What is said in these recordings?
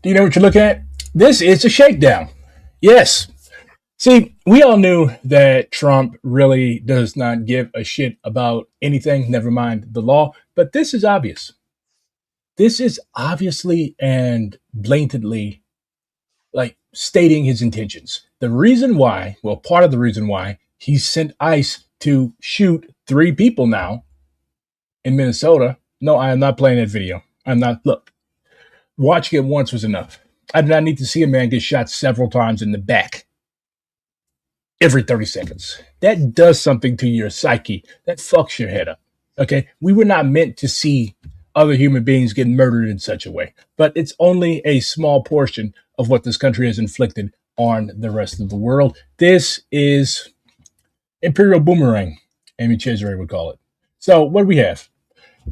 Do you know what you're looking at? This is a shakedown. Yes. See, we all knew that Trump really does not give a shit about anything, never mind the law, but this is obvious. This is obviously and blatantly like stating his intentions. The reason why, well, part of the reason why he sent ICE to shoot three people now in Minnesota. No, I am not playing that video. I'm not. Look, watching it once was enough. I do not need to see a man get shot several times in the back every 30 seconds. That does something to your psyche. That fucks your head up. Okay? We were not meant to see other human beings get murdered in such a way, but it's only a small portion of what this country has inflicted on the rest of the world. This is Imperial Boomerang, Amy Cesare would call it. So, what do we have?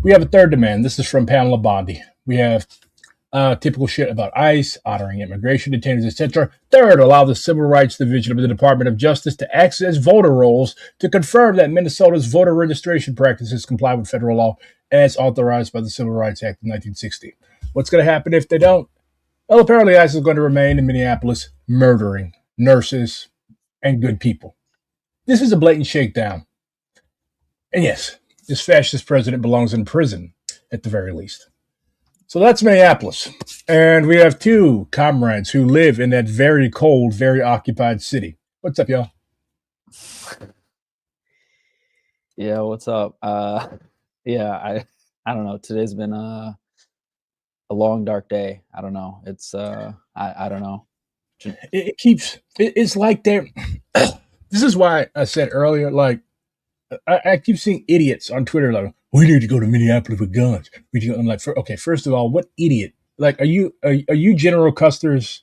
We have a third demand. This is from Pamela Bondi. We have typical shit about ICE, honoring immigration detainees, etc. Third, allow the Civil Rights Division of the Department of Justice to access voter rolls to confirm that Minnesota's voter registration practices comply with federal law as authorized by the Civil Rights Act of 1960. What's going to happen if they don't? Well, apparently ICE is going to remain in Minneapolis murdering nurses and good people. This is a blatant shakedown. And yes, this fascist president belongs in prison at the very least. So that's Minneapolis. And we have two comrades who live in that very cold, very occupied city. What's up, y'all? Yeah, what's up? Yeah, I don't know. Today's been a long, dark day. I don't know. It's I don't know. It's like they're, this is why I said earlier, like, I keep seeing idiots on Twitter like, we need to go to Minneapolis with guns. I'm like, okay, first of all, what idiot? Like, are you General Custer's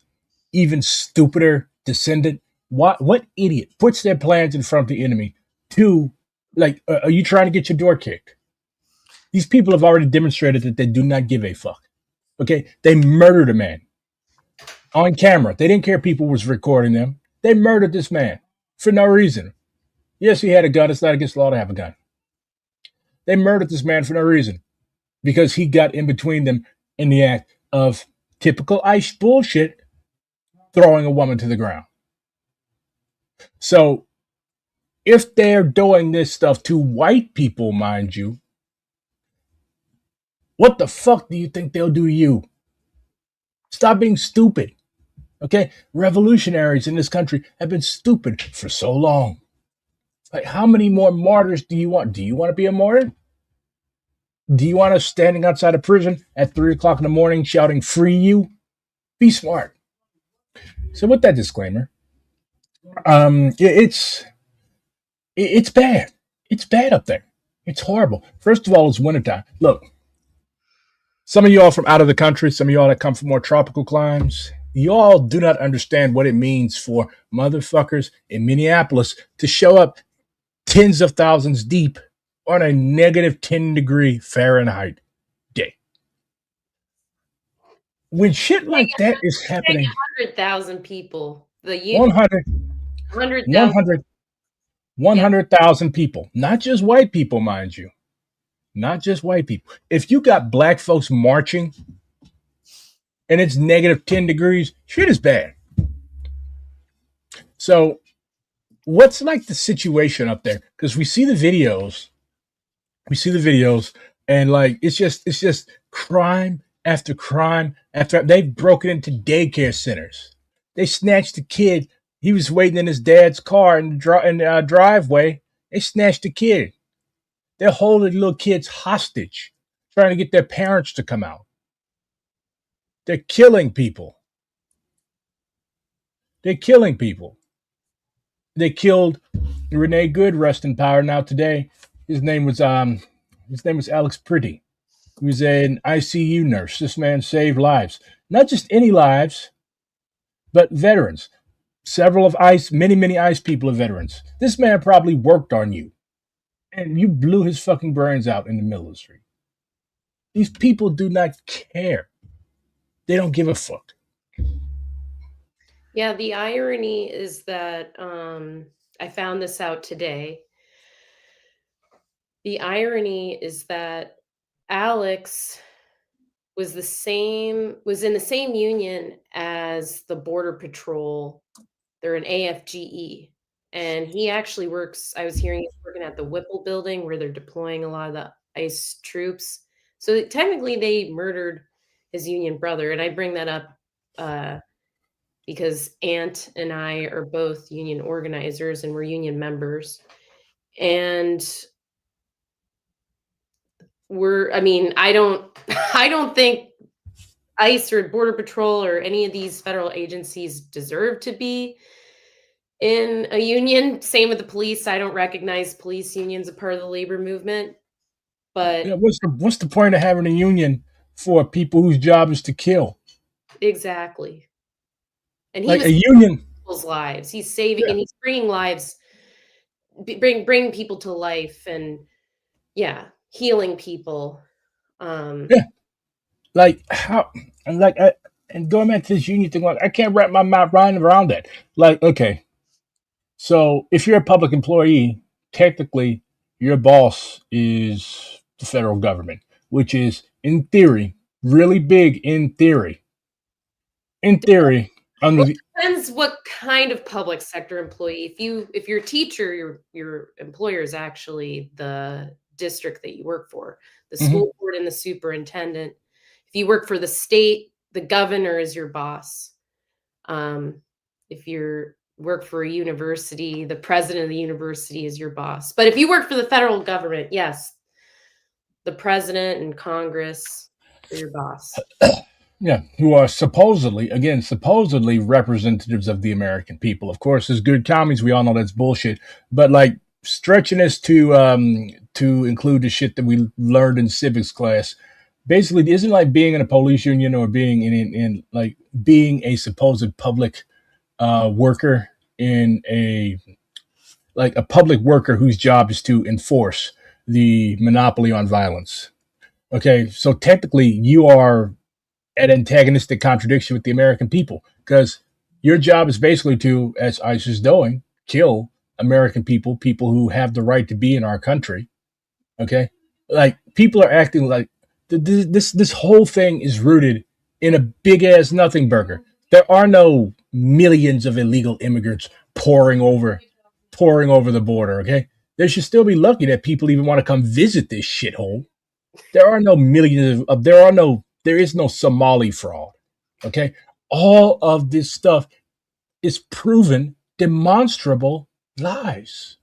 even stupider descendant? What idiot puts their plans in front of the enemy? To like, are you trying to get your door kicked? These people have already demonstrated that they do not give a fuck. Okay, they murdered a man on camera. They didn't care people was recording them. They murdered this man for no reason. Yes, he had a gun. It's not against the law to have a gun. They murdered this man for no reason because he got in between them in the act of typical ICE bullshit, throwing a woman to the ground. So if they're doing this stuff to white people, mind you, what the fuck do you think they'll do to you? Stop being stupid. Okay? Revolutionaries in this country have been stupid for so long. Like, how many more martyrs do you want? Do you want to be a martyr? Do you want us standing outside of prison at 3 o'clock in the morning shouting, free you? Be smart. So, with that disclaimer, it's bad. It's bad up there. It's horrible. First of all, it's wintertime. Look, some of y'all from out of the country, some of y'all that come from more tropical climes, y'all do not understand what it means for motherfuckers in Minneapolis to show up tens of thousands deep on a negative 10 degree Fahrenheit day. When shit like that is happening, 100,000 people. The 100, 100,000. 100, 100,000 people, not just white people, mind you. Not just white people. If you got black folks marching and it's negative 10 degrees, shit is bad. So, what's like the situation up there? Because we see the videos, and like it's just crime after crime after they've broken into daycare centers. They snatched a kid. He was waiting in his dad's car in the driveway. They snatched the kid. They're holding little kids hostage, trying to get their parents to come out. They're killing people. They're killing people. They killed Renee Good, rest in power now today. His name was Alex Pretty. He was an ICU nurse. This man saved lives. Not just any lives, but veterans. Several of ICE, many ICE people are veterans. This man probably worked on you. And you blew his fucking brains out in the middle of the street. These people do not care. They don't give a fuck. Yeah, the irony is that I found this out today. The irony is that Alex was in the same union as the Border Patrol. They're an AFGE. And he actually works, I was hearing he's working at the Whipple building where they're deploying a lot of the ICE troops. So technically they murdered his union brother. And I bring that up because Ant and I are both union organizers and we're union members. And I don't I don't think ICE or Border Patrol or any of these federal agencies deserve to be in a union. Same with the police. I don't recognize police unions as part of the labor movement. Yeah, But what's the point of having a union for people whose job is to kill? exactly. And he Like was a saving union. people's lives. He's saving Yeah, and he's bringing lives, bring people to life, and healing people. yeah. Like how and and going back to this union thing, like I can't wrap my mind around that. Like, okay, so if you're a public employee, technically your boss is the federal government, which is in theory really big in theory. In theory, under Well, the it depends what kind of public sector employee. If you're a teacher, your employer is actually the district that you work for, the Mhm. school board and the superintendent. If you work for the state, the governor is your boss. If you work for a university, the president of the university is your boss. But if you work for the federal government, yes, the president and Congress are your boss. Yeah, who are supposedly representatives of the American people. Of course, as good commies, we all know that's bullshit. But like stretching this to include the shit that we learned in civics class, basically isn't like being in a police union or being in like being a supposed public worker in a public worker whose job is to enforce the monopoly on violence. Okay, so technically you are at antagonistic contradiction with the American people because your job is basically to, as ICE is doing, kill American people, people who have the right to be in our country. Okay, like people are acting like this whole thing is rooted in a big ass nothing burger. There are no millions of illegal immigrants pouring over the border. Okay, they should still be lucky that people even want to come visit this shithole. There are no millions of there is no Somali fraud. Okay. All of this stuff is proven, demonstrable lies.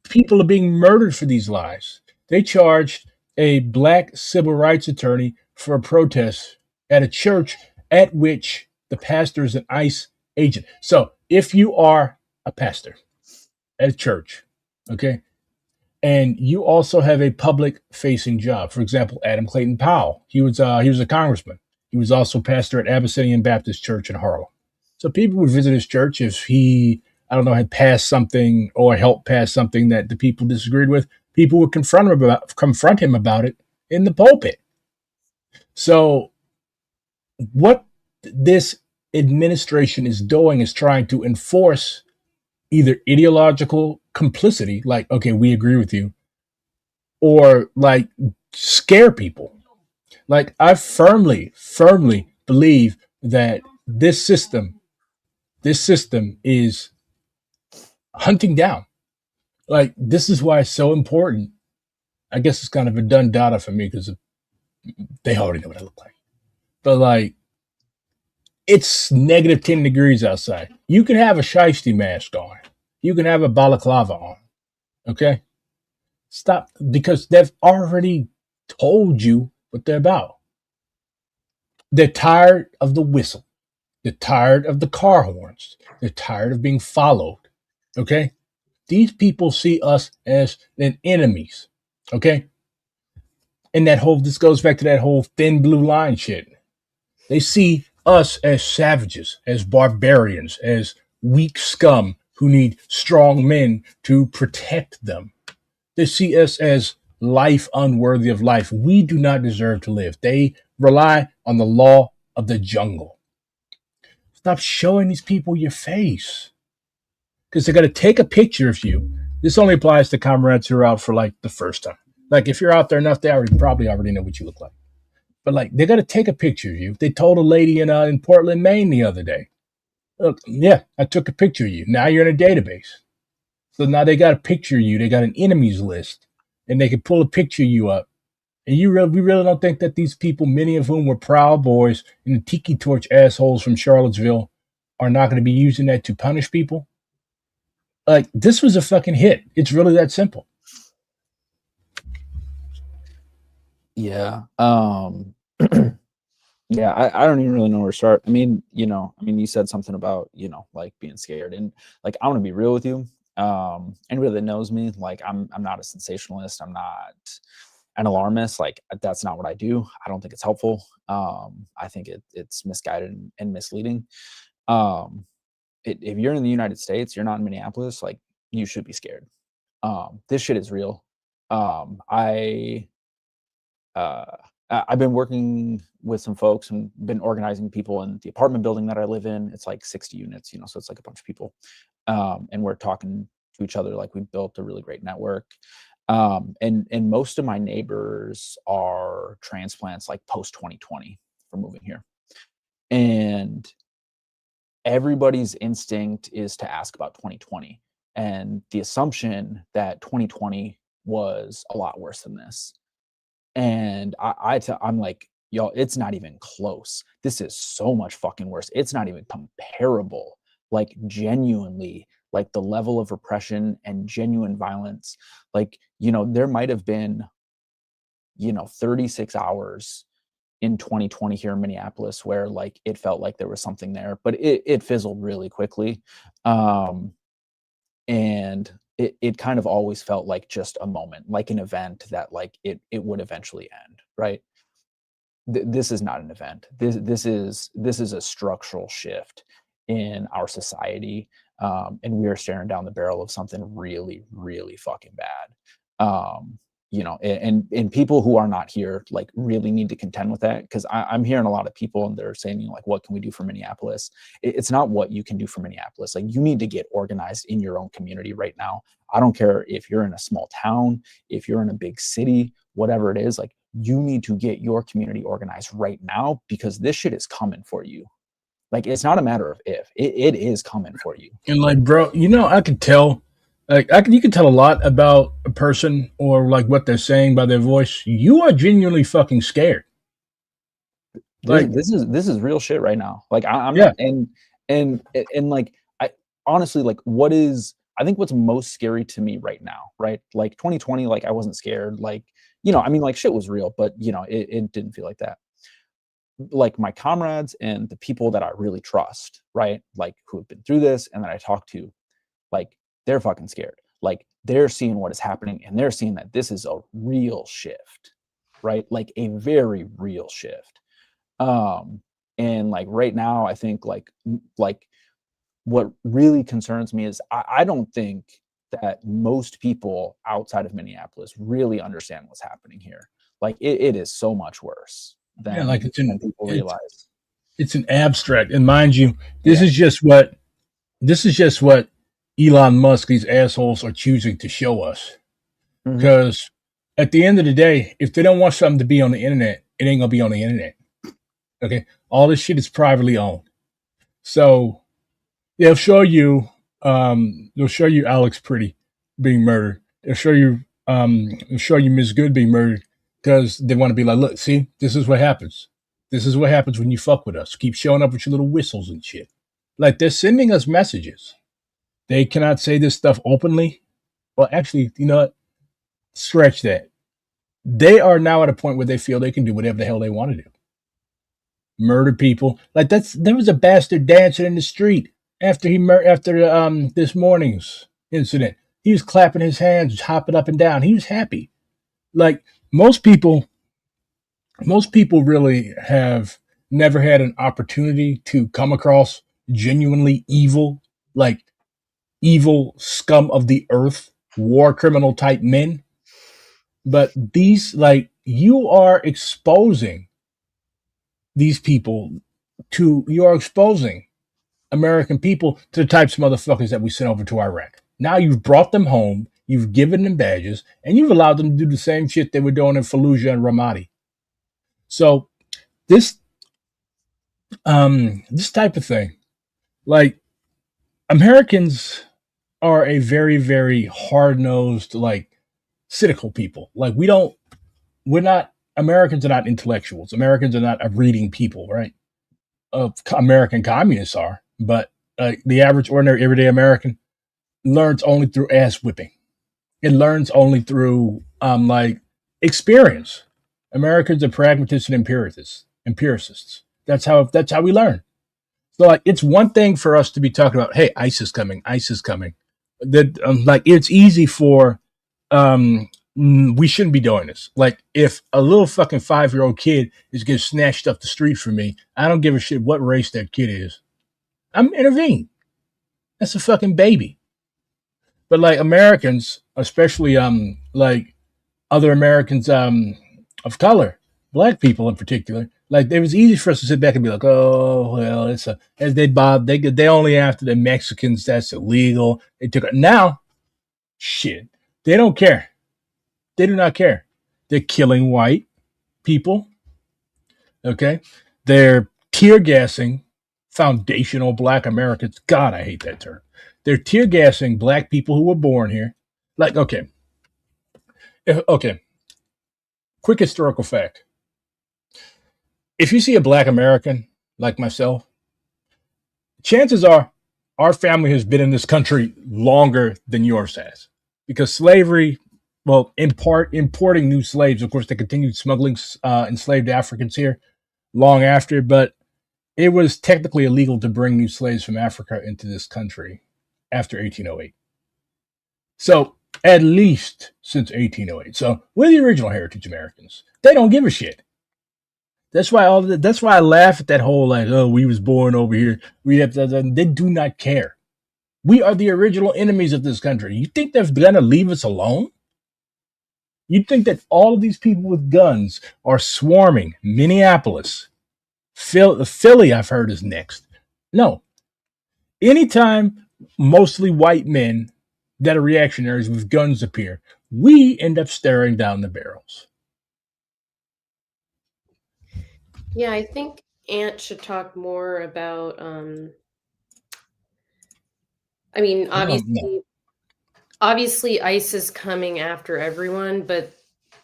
People are being murdered for these lies. They charged a black civil rights attorney for a protest at a church at which the pastor is an ICE agent. So if you are a pastor at a church, okay, and you also have a public facing job. For example, Adam Clayton Powell, he was a congressman. He was also pastor at Abyssinian Baptist Church in Harlem. So people would visit his church if he, I don't know, had passed something or helped pass something that the people disagreed with. People would confront him about it in the pulpit. So what this administration is doing is trying to enforce either ideological complicity, like, okay, we agree with you, or like scare people. Like I firmly believe that this system is hunting down. Like this is why it's so important. I guess it's kind of a done data for me because they already know what I look like. But like it's negative 10 degrees outside. You can have a shiesty mask on. You can have a balaclava on. Okay? Stop because they've already told you what they're about. They're tired of the whistle. They're tired of the car horns. They're tired of being followed. Okay? These people see us as enemies. Okay? And this goes back to that whole thin blue line shit. They see us as savages, as barbarians, as weak scum who need strong men to protect them. They see us as life unworthy of life. We do not deserve to live. They rely on the law of the jungle. Stop showing these people your face because they're going to take a picture of you. This only applies to comrades who are out for like the first time. Like if you're out there enough, they probably already know what you look like. But like, they got to take a picture of you. They told a lady in Portland, Maine, the other day, "Look, yeah, I took a picture of you. Now you're in a database." So now they got a picture of you. They got an enemies list, and they can pull a picture of you up. And we really don't think that these people, many of whom were Proud Boys and the Tiki Torch assholes from Charlottesville, are not going to be using that to punish people? Like, this was a fucking hit. It's really that simple. Yeah. Yeah, I don't even really know where to start. I mean, you said something about, like being scared, and like I want to be real with you. Anybody that knows me, like I'm not a sensationalist. I'm not an alarmist. Like that's not what I do. I don't think it's helpful. I think it's misguided and misleading. If you're in the United States, you're not in Minneapolis, like you should be scared. This shit is real. I've been working with some folks and been organizing people in the apartment building that I live in. It's like 60 units, so it's like a bunch of people. And we're talking to each other. Like we built a really great network. And most of my neighbors are transplants, like post 2020 for moving here. And everybody's instinct is to ask about 2020 and the assumption that 2020 was a lot worse than this. And I'm like, yo, it's not even close. This is so much fucking worse. It's not even comparable. Like genuinely, like the level of repression and genuine violence. Like, there might have been, 36 hours in 2020 here in Minneapolis where like it felt like there was something there, but it fizzled really quickly. And it kind of always felt like just a moment, like an event that like it would eventually end, right? This is not an event. This is a structural shift in our society, and we are staring down the barrel of something really, really fucking bad. And people who are not here like really need to contend with that, because I'm hearing a lot of people and they're saying, like, what can we do for Minneapolis? It's not what you can do for Minneapolis. Like, you need to get organized in your own community right now. I don't care if you're in a small town, if you're in a big city, whatever it is, like you need to get your community organized right now, because this shit is coming for you. Like, it's not a matter of if, it is coming for you. And like, bro, I could tell. Like, you can tell a lot about a person or like what they're saying by their voice. You are genuinely fucking scared. Like, This is real shit right now. Like I'm yeah, not, and like I honestly, like, I think what's most scary to me right now, right? Like 2020, like I wasn't scared. Like, I mean, like shit was real, but it didn't feel like that. Like my comrades and the people that I really trust, right? Like who have been through this and that I talk to, like they're fucking scared. Like they're seeing what is happening and they're seeing that this is a real shift, right? Like a very real shift. And like right now, I think like what really concerns me is I don't think that most people outside of Minneapolis really understand what's happening here. Like it is so much worse than, like than people realize. It's an abstract, and mind you, this is just what Elon Musk, these assholes, are choosing to show us. Because at the end of the day, if they don't want something to be on the internet, it ain't gonna be on the internet. Okay, all this shit is privately owned, so they'll show you Alex Pretty being murdered. They'll show you Ms. Good being murdered, because they want to be like, look, see, this is what happens. This is what happens when you fuck with us. Keep showing up with your little whistles and shit. Like, they're sending us messages. They cannot say this stuff openly. Well, actually, you know what? Scratch that. They are now at a point where they feel they can do whatever the hell they want to do. Murder people. Like, there was a bastard dancing in the street after this morning's incident. He was clapping his hands, hopping up and down. He was happy. Like, most people really have never had an opportunity to come across genuinely evil, like evil scum of the earth, war criminal type men. But these, like, you are exposing these people you are exposing American people to the types of motherfuckers that we sent over to Iraq. Now you've brought them home, you've given them badges, and you've allowed them to do the same shit they were doing in Fallujah and Ramadi. So this this type of thing, like, Americans are a very, very hard-nosed, like, cynical people. Like, we're not Americans are not intellectuals. Americans are not a reading people, right? American communists are, but the average, ordinary, everyday American learns only through ass whipping. It learns only through like, experience. Americans are pragmatists and empiricists. That's how we learn. So, like, it's one thing for us to be talking about, hey, ICE is coming, ICE is coming. That like, it's easy for we shouldn't be doing this. Like, if a little fucking 5-year-old kid is getting snatched up the street from me, I don't give a shit what race that kid is. I'm intervening. That's a fucking baby. But, like, Americans, especially like, other Americans of color, black people in particular, like, it was easy for us to sit back and be like, oh well, it's a, as they only after the Mexicans, that's illegal. They took it. Now, shit, they don't care. They do not care. They're killing white people. Okay, they're tear gassing foundational black Americans. God, I hate that term. They're tear gassing black people who were born here. Like, okay, okay. Quick historical fact: if you see a black American like myself, chances are our family has been in this country longer than yours has, because slavery, well, in part, importing new slaves. Of course, they continued smuggling enslaved Africans here long after, but it was technically illegal to bring new slaves from Africa into this country after 1808. So, at least since 1808. So, we're the original heritage Americans. They don't give a shit. That's why I laugh at that whole, like, oh, we was born over here. We have to, they do not care. We are the original enemies of this country. You think they're gonna leave us alone? You think that all of these people with guns are swarming Minneapolis? Philly, I've heard, is next. No. Anytime mostly white men that are reactionaries with guns appear, we end up staring down the barrels. Yeah, I think Ant should talk more about. I mean, No. obviously, ICE is coming after everyone, but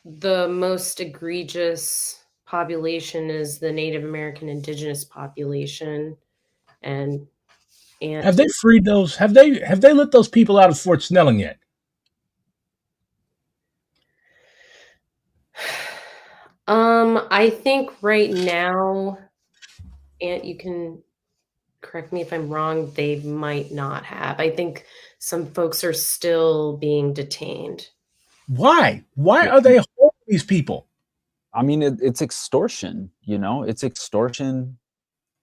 the most egregious population is the Native American indigenous population, and Have they freed those? Have they let those people out of Fort Snelling yet? I think right now, Ant, you can correct me if I'm wrong, they might not have. I think some folks are still being detained. Why? Why Yeah. are they holding these people? I mean, it's extortion, you know, it's extortion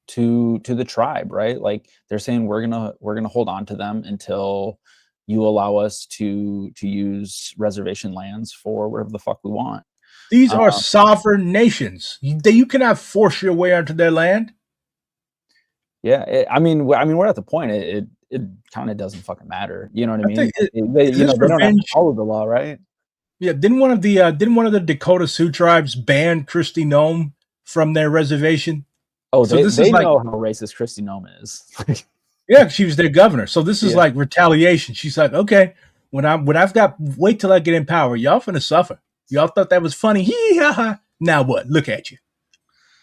to the tribe, right? Like, they're saying we're gonna hold on to them until you allow us to use reservation lands for whatever the fuck we want. These are sovereign nations. You cannot force your way onto their land. Yeah, I mean, we're at the point it kind of doesn't fucking matter. You know what I mean? They Is this don't have to revenge? follow the law, right? Yeah, didn't one of the Dakota Sioux tribes ban Christy Nome from their reservation? Oh, So they this is like, know how racist Christy Nome is. yeah, she was their governor. So this is like retaliation. She's like, okay, wait till I get in power. Y'all finna suffer. Y'all thought that was funny. Hee ha ha. Now what? Look at you.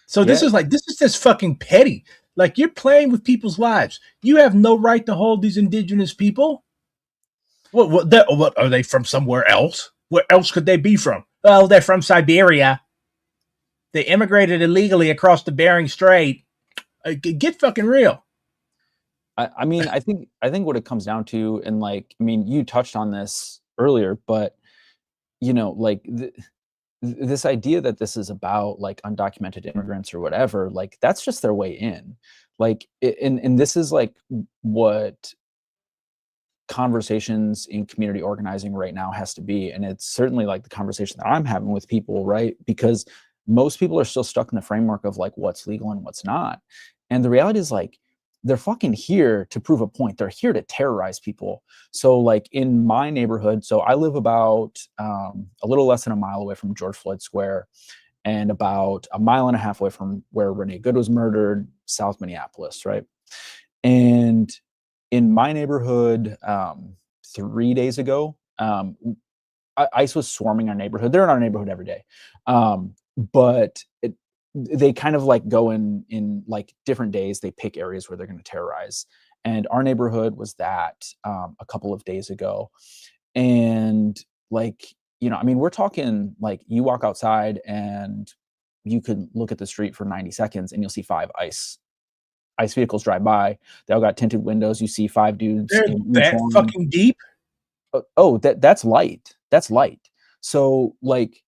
So this is just fucking petty. Like, you're playing with people's lives. You have no right to hold these indigenous people. What are they from somewhere else? Where else could they be from? Well, they're from Siberia. They immigrated illegally across the Bering Strait. Get fucking real. I mean, I think what it comes down to, and like, I mean, you touched on this earlier, but you know, like this idea that this is about like undocumented immigrants or whatever, like that's just their way in. Like, and this is like what conversations in community organizing right now has to be, and it's certainly like the conversation that I'm having with people, right? Because most people are still stuck in the framework of like what's legal and what's not, and the reality is like they're fucking here to prove a point. They're here to terrorize people. So like in my neighborhood, so I live about a little less than a mile away from George Floyd Square, and about a mile and a half away from where Renee Good was murdered, South Minneapolis, right? And in my neighborhood, 3 days ago, ICE was swarming our neighborhood. They're in our neighborhood every day, but they kind of like go in like different days. They pick areas where they're going to terrorize, and our neighborhood was that a couple of days ago. And like, I mean, we're talking like you walk outside and you could look at the street for 90 seconds and you'll see 5 ICE vehicles drive by. They all got tinted windows. You see 5 dudes They're in that uniform. fucking deep. Oh, that's light. That's light. So like,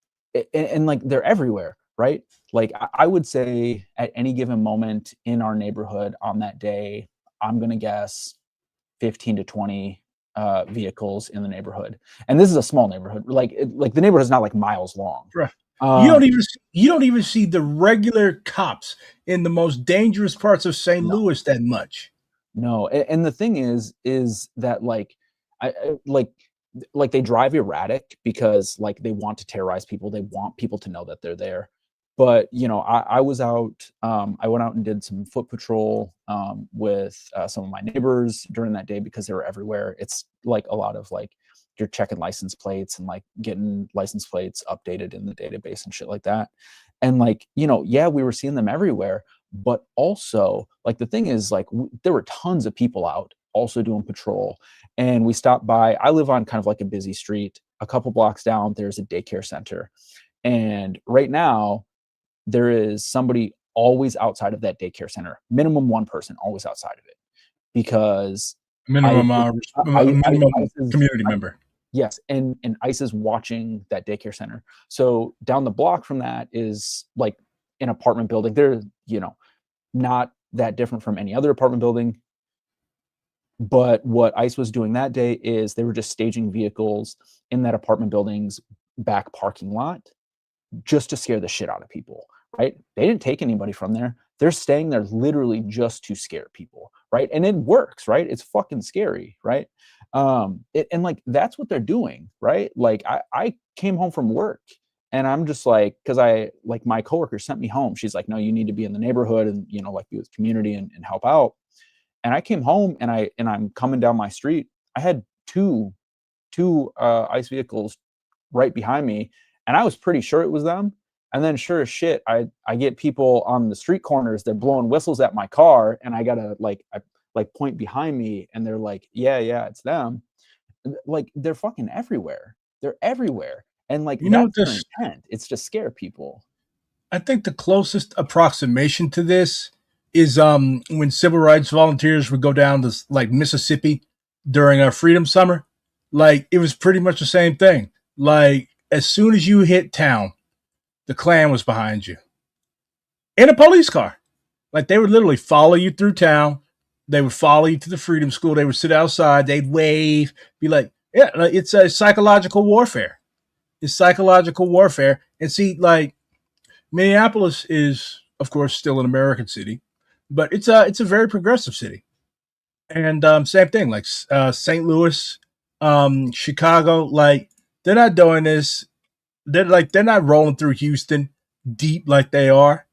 and like they're everywhere, right? Like I would say at any given moment in our neighborhood on that day, I'm gonna guess 15 to 20 vehicles in the neighborhood. And this is a small neighborhood. Like the neighborhood is not like miles long. Bruh. You don't even see the regular cops in the most dangerous parts of St. No. Louis that much. No, and the thing is that like like they drive erratic because like they want to terrorize people. They want people to know that they're there. But I was out. I went out and did some foot patrol with some of my neighbors during that day because they were everywhere. It's like a lot of like you're checking license plates and like getting license plates updated in the database and shit like that. And like yeah, we were seeing them everywhere. But also, like the thing is, like there were tons of people out also doing patrol, and we stopped by. I live on kind of like a busy street. A couple blocks down, there's a daycare center, and right now there is somebody always outside of that daycare center. Minimum one person always outside of it because Minimum ICE community member. Yes, and ICE is watching that daycare center. So down the block from that is like an apartment building. They're not that different from any other apartment building. But what ICE was doing that day is they were just staging vehicles in that apartment building's back parking lot just to scare the shit out of people, right? They didn't take anybody from there. They're staying there literally just to scare people, right? And it works, right? It's fucking scary, right? And like that's what they're doing, right? Like I came home from work and I'm just like, because like my coworker sent me home. She's like, no, you need to be in the neighborhood and like be with community and help out. And I came home and I'm coming down my street. I had two ICE vehicles right behind me, and I was pretty sure it was them. And then sure as shit, I get people on the street corners. They're blowing whistles at my car, and I gotta I point behind me, and they're like, yeah, it's them. Like they're fucking everywhere. They're everywhere, and like that's their intent. It's to scare people. I think the closest approximation to this is when civil rights volunteers would go down to like Mississippi during our Freedom Summer. Like it was pretty much the same thing. Like as soon as you hit town, the Klan was behind you in a police car. Like they would literally follow you through town. They would follow you to the Freedom School. They would sit outside. They'd wave, be like, yeah, it's a psychological warfare. It's psychological warfare. And see, like Minneapolis is, of course, still an American city, but it's a very progressive city. And same thing, like St. Louis, Chicago, like they're not doing this. They're not rolling through Houston deep like they are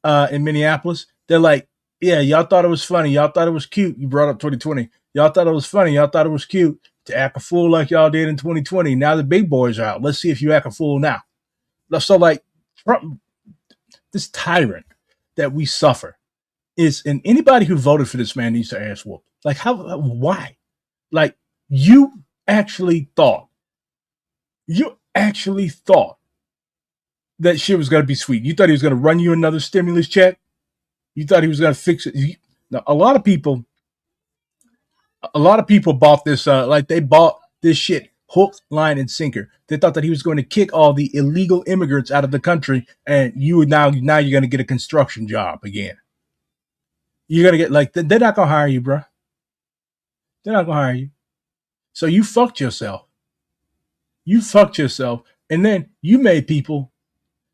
in Minneapolis. They're like, yeah, y'all thought it was funny. Y'all thought it was cute. You brought up 2020. Y'all thought it was funny. Y'all thought it was cute to act a fool like y'all did in 2020. Now the big boys are out. Let's see if you act a fool now. So like Trump, this tyrant that we suffer is, and anybody who voted for this man needs to ass whoop. Like why? Like you actually thought that shit was going to be sweet. You thought he was going to run you another stimulus check. You thought he was going to fix it. Now, a lot of people bought this, like they bought this shit hook, line, and sinker. They thought that he was going to kick all the illegal immigrants out of the country, and now you're going to get a construction job again. You're going to get like, they're not going to hire you, bro. They're not going to hire you. So you fucked yourself. And then you made people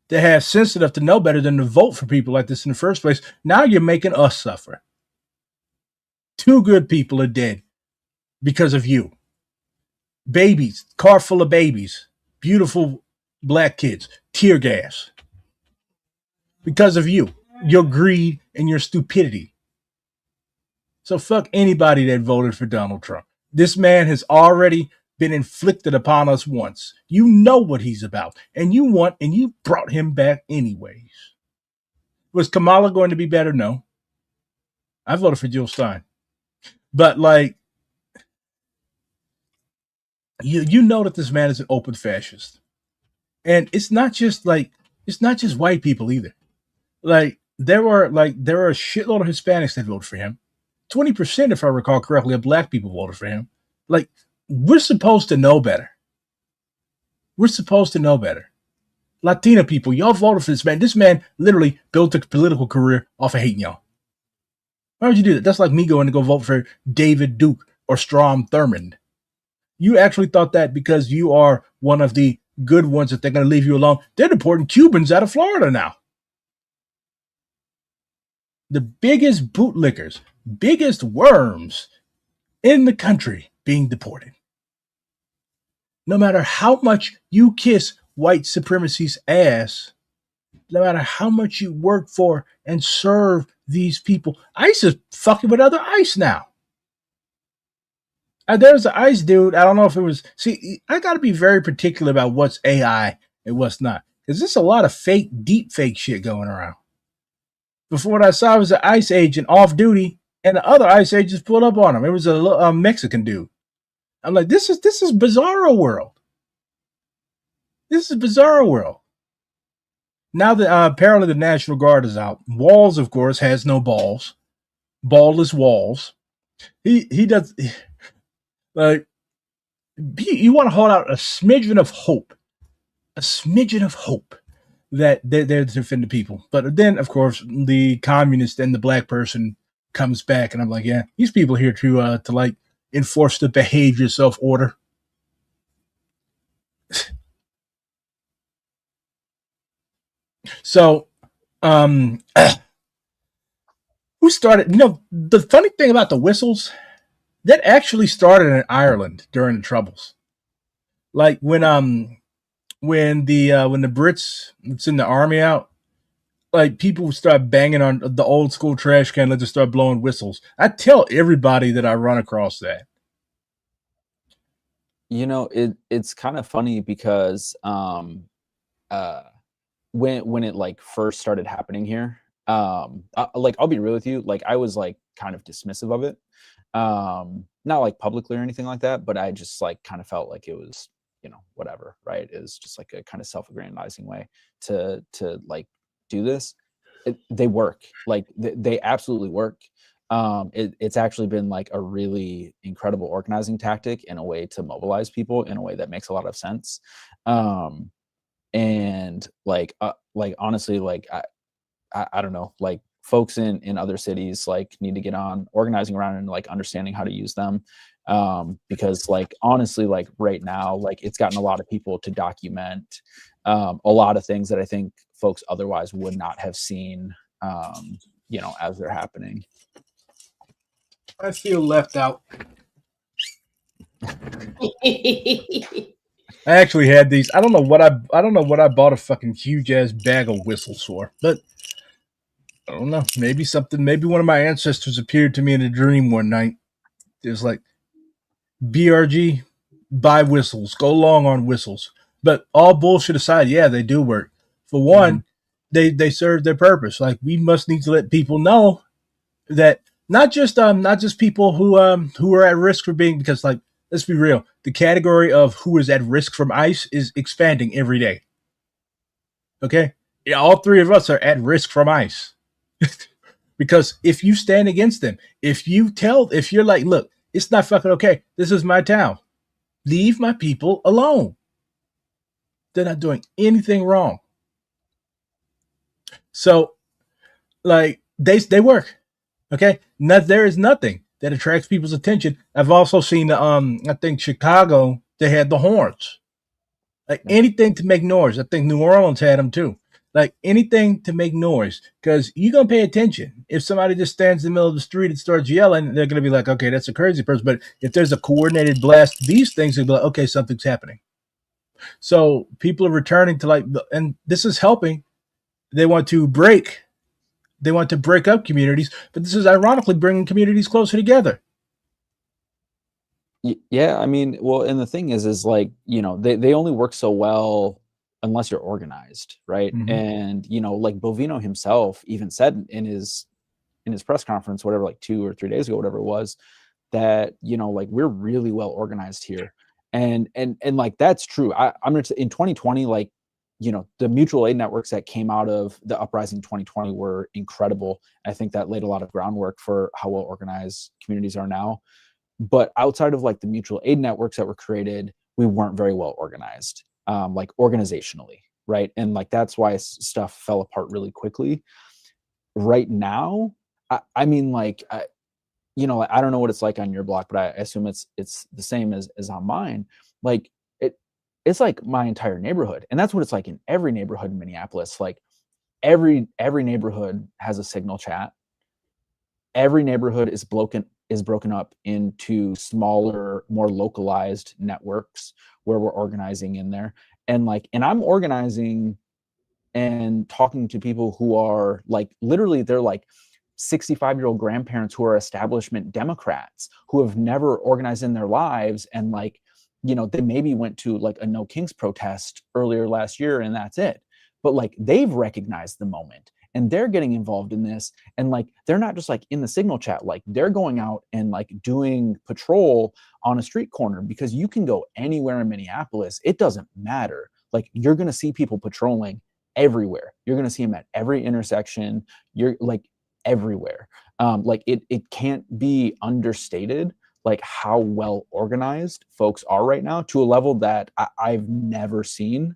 that have sense enough to know better than to vote for people like this in the first place. Now you're making us suffer. 2 good people are dead because of you. Babies, car full of babies, beautiful black kids, tear gas. because of you, your greed, and your stupidity. So fuck anybody that voted for Donald Trump. This man has already been inflicted upon us once. You know what he's about, and you brought him back anyways. Was Kamala going to be better? No. I voted for Jill Stein. But like, you know that this man is an open fascist. And it's not just white people either. Like there are a shitload of Hispanics that voted for him. 20%, if I recall correctly, of black people voted for him. Like, we're supposed to know better. We're supposed to know better. Latina people, y'all voted for this man. This man literally built a political career off of hating y'all. Why would you do that? That's like me going to go vote for David Duke or Strom Thurmond. You actually thought that because you are one of the good ones that they're going to leave you alone. They're deporting Cubans out of Florida now. The biggest bootlickers, biggest worms in the country being deported. No matter how much you kiss white supremacy's ass, no matter how much you work for and serve these people, ICE is fucking with other ICE now. There's an ICE dude. I don't know if it was. See, I got to be very particular about what's AI and what's not, because there's a lot of fake, deep fake shit going around. Before what I saw was an ICE agent off duty, and the other ICE agents pulled up on him. It was a Mexican dude. I'm like, this is bizarro world. This is bizarro world. Now that apparently the National Guard is out, Walls, of course, has no balls. Ballless Walls. He does. Like, you want to hold out a smidgen of hope that they're there to defend the people. But then, of course, the communist and the black person comes back, and I'm like, yeah, these people are here to like enforce the behaviors of order. So, who started? The funny thing about the whistles, that actually started in Ireland during the Troubles. Like when the Brits send the army out, like people would start banging on the old school trash can, let just start blowing whistles. I tell everybody that I run across that. It's kind of funny because when it like first started happening here, like I'll be real with you, like I was like kind of dismissive of it. Not like publicly or anything like that, but I just like kind of felt like it was, whatever, right? It was just like a kind of self-aggrandizing way to like do this. They work, like they absolutely work. It's actually been like a really incredible organizing tactic and a way to mobilize people in a way that makes a lot of sense. And like honestly, like I don't know, like folks in other cities like need to get on organizing around and like understanding how to use them, because like honestly, like right now, like it's gotten a lot of people to document a lot of things that I think folks otherwise would not have seen, as they're happening. I feel left out. I actually had these. I don't know what I bought a fucking huge ass bag of whistles for, but I don't know. Maybe one of my ancestors appeared to me in a dream one night. It was like, BRG, buy whistles, go long on whistles. But all bullshit aside, yeah, they do work. For one, they serve their purpose. Like, we must need to let people know that not just people who are at risk for being, because like, let's be real, the category of who is at risk from ICE is expanding every day. Okay? Yeah, all three of us are at risk from ICE. Because if you stand against them, if you're like, look, it's not fucking okay. This is my town. Leave my people alone. They're not doing anything wrong. So, like, they work. Okay? There is nothing that attracts people's attention. I've also seen I think Chicago, they had the horns. Like anything to make noise. I think New Orleans had them too. Like anything to make noise, because you're going to pay attention. If somebody just stands in the middle of the street and starts yelling, they're going to be like, okay, that's a crazy person. But if there's a coordinated blast, these things will be like, okay, something's happening. So people are returning to and this is helping They want to break. They want to break up communities, but this is ironically bringing communities closer together. Yeah, I mean, well, and the thing is like, they only work so well unless you're organized, right? Mm-hmm. And like Bovino himself even said in his press conference, whatever, like 2 or 3 days ago, whatever it was, that like we're really well organized here, and like that's true. I'm gonna in 2020, like the mutual aid networks that came out of the uprising 2020 were incredible. I think that laid a lot of groundwork for how well organized communities are now. But outside of like the mutual aid networks that were created, we weren't very well organized, like organizationally, right? And like that's why stuff fell apart really quickly. Right now, I mean, like I don't know what it's like on your block, but I assume it's the same as on mine. Like it's like my entire neighborhood, and that's what it's like in every neighborhood in Minneapolis. Like every neighborhood has a signal chat. Every neighborhood is broken up into smaller, more localized networks where we're organizing in there. And I'm organizing and talking to people who are like literally they're like 65-year-old grandparents who are establishment Democrats who have never organized in their lives, and they maybe went to like a No Kings protest earlier last year and that's it. But like they've recognized the moment and they're getting involved in this, and like they're not just like in the signal chat, like they're going out and like doing patrol on a street corner, because you can go anywhere in Minneapolis, it doesn't matter, like you're going to see people patrolling everywhere. You're going to see them at every intersection. You're like everywhere. Like it can't be understated like how well organized folks are right now, to a level that I've never seen.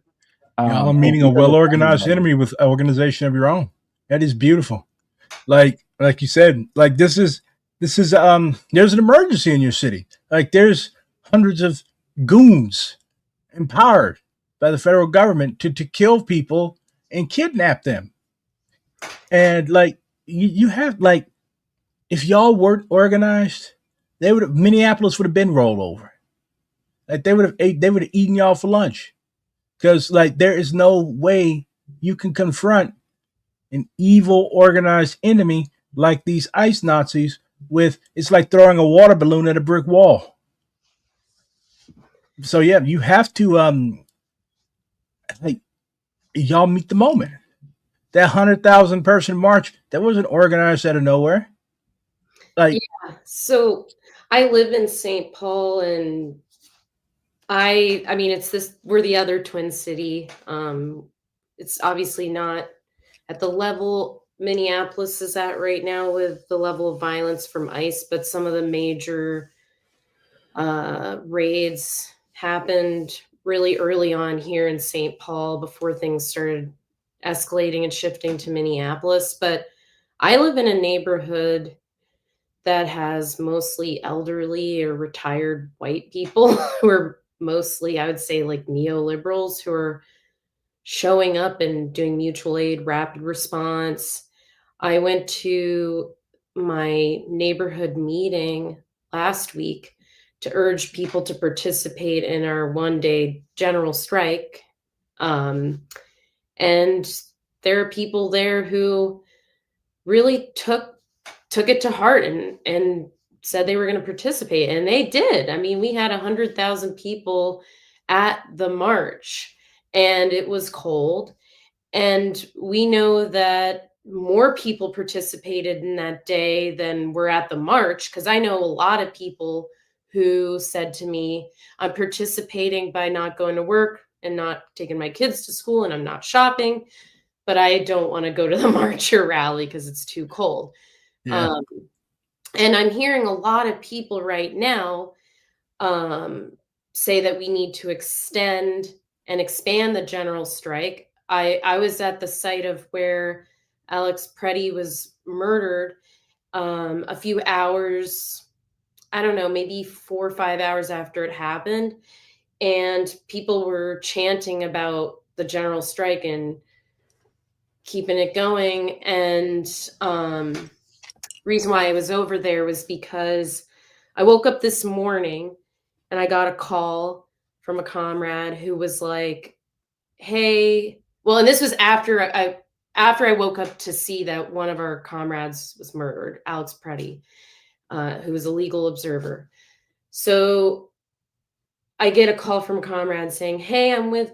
Y'all are And meeting a because well of organized everybody. enemy with an organization of your own. That is beautiful. Like you said, like this is there's an emergency in your city. Like there's hundreds of goons empowered by the federal government to kill people and kidnap them. And like you have like if y'all weren't organized, Minneapolis would have been rolled over. Like they would have eaten y'all for lunch. Because like there is no way you can confront an evil organized enemy like these ice Nazis with it's like throwing a water balloon at a brick wall. So yeah, you have to like y'all meet the moment. That 100,000 person march that wasn't organized out of nowhere. Like Yeah. So I live in St. Paul, and I mean it's this we're the other Twin City. It's obviously not at the level Minneapolis is at right now with the level of violence from ICE, but some of the major raids happened really early on here in St. Paul before things started escalating and shifting to Minneapolis. But I live in a neighborhood that has mostly elderly or retired white people who are mostly, I would say, like neoliberals who are showing up and doing mutual aid, rapid response. I went to my neighborhood meeting last week to urge people to participate in our 1-day general strike. And there are people there who really took it to heart and said they were going to participate, and they did. I mean, we had 100,000 people at the march, and it was cold, and we know that more people participated in that day than were at the march, because I know a lot of people who said to me, I'm participating by not going to work and not taking my kids to school, and I'm not shopping, but I don't want to go to the march or rally because it's too cold. yeah, Um, and I'm hearing a lot of people right now um, say that we need to extend and expand the general strike. I was at the site of where Alex Preddy was murdered a few hours, I don't know, maybe 4 or 5 hours after it happened. And people were chanting about the general strike and keeping it going. And reason why I was over there was because I woke up this morning and I got a call from a comrade who was like, "Hey," well, and this was after after I woke up to see that one of our comrades was murdered, Alex Preddy, who was a legal observer. So I get a call from a comrade saying, "Hey, I'm with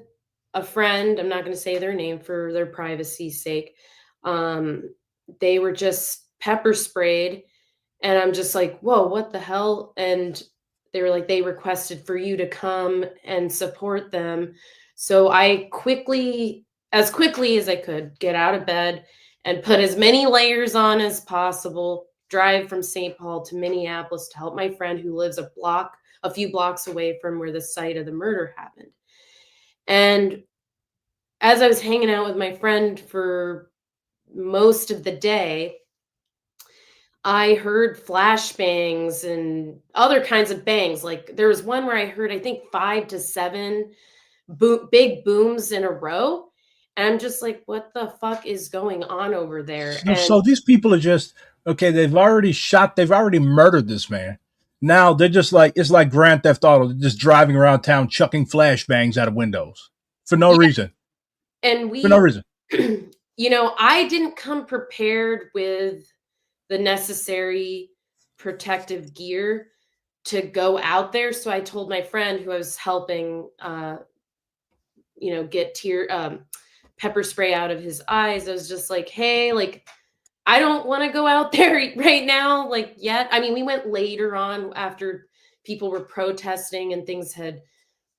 a friend." I'm not going to say their name for their privacy's sake. They were just pepper sprayed. And I'm just like, whoa, what the hell? And they were like, they requested for you to come and support them. So I quickly as I could, get out of bed and put as many layers on as possible, drive from St. Paul to Minneapolis to help my friend who lives a few blocks away from where the site of the murder happened. And as I was hanging out with my friend for most of the day, I heard flashbangs and other kinds of bangs. Like there was one where I heard, I think 5 to 7 big booms in a row. And I'm just like, what the fuck is going on over there? And So these people are just okay. They've already murdered this man. Now they're just like it's like Grand Theft Auto. They're just driving around town chucking flashbangs out of windows for no reason. and For no reason. I didn't come prepared with the necessary protective gear to go out there. So I told my friend who I was helping, get pepper spray out of his eyes. I was just like, hey, like, I don't want to go out there right now, like yet. I mean, we went later on after people were protesting and things had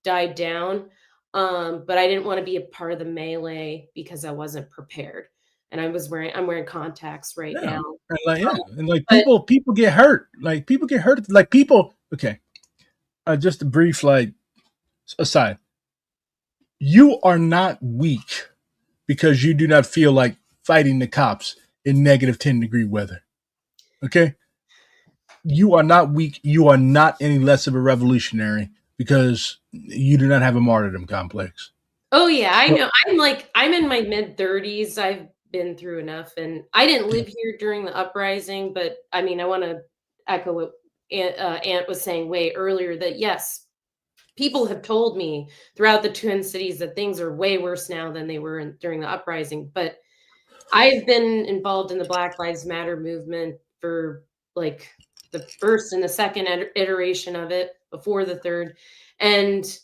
died down. But I didn't want to be a part of the melee because I wasn't prepared. And I'm wearing contacts right now. And like But people get hurt. Like people get hurt. Like people. Okay, just a brief aside. You are not weak because you do not feel like fighting the cops in negative 10-degree weather. Okay, you are not weak. You are not any less of a revolutionary because you do not have a martyrdom complex. oh yeah, I know. I'm in my mid-30s. I've been through enough, and I didn't live here during the uprising, but I mean, I want to echo what Ant was saying way earlier, that yes, people have told me throughout the Twin Cities that things are way worse now than they were during the uprising. But I've been involved in the Black Lives Matter movement for like the first and the second iteration of it, before the third, and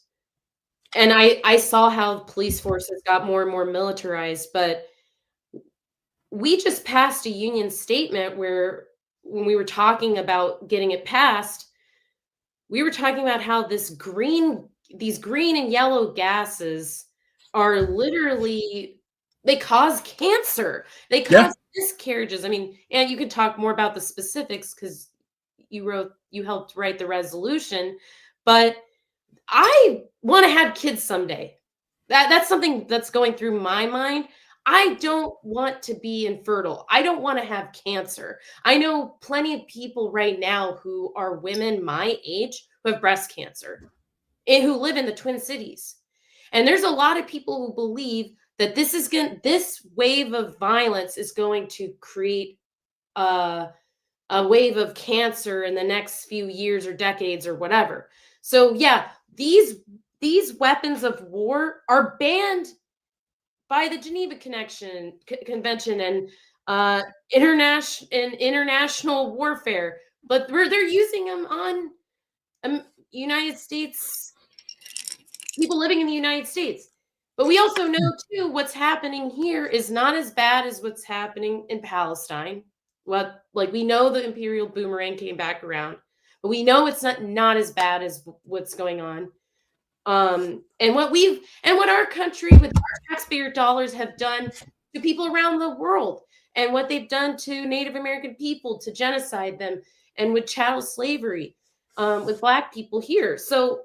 I saw how police forces got more and more militarized. But we just passed a union statement where, when we were talking about getting it passed, we were talking about how these green and yellow gases are literally, they cause cancer. They cause miscarriages. I mean, and you could talk more about the specifics because you helped write the resolution, but I want to have kids someday. That's something that's going through my mind. I don't want to be infertile. I don't want to have cancer. I know plenty of people right now who are women my age who have breast cancer and who live in the Twin Cities. And there's a lot of people who believe that this wave of violence is going to create a wave of cancer in the next few years or decades or whatever. So yeah, these weapons of war are banned by the Geneva Convention and international warfare, but they're using them on United States people living in the United States. But we also know too what's happening here is not as bad as what's happening in Palestine. Well, like we know the imperial boomerang came back around, but we know it's not as bad as what's going on. And what our country with our taxpayer dollars have done to people around the world, and what they've done to Native American people to genocide them, and with chattel slavery, with Black people here. So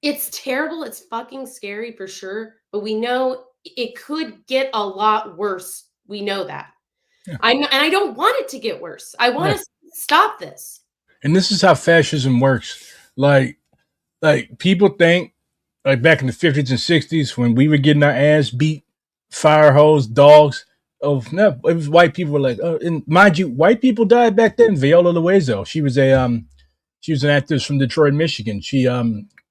it's terrible. It's fucking scary for sure. But we know it could get a lot worse. We know that. Yeah. And I don't want it to get worse. I want to stop this. And this is how fascism works. Like people think, like back in the 50s and 60s when we were getting our ass beat, fire hose, dogs. Oh no, it was white people were like, and mind you, white people died back then. Viola Loizo, she was an activist from Detroit, Michigan. She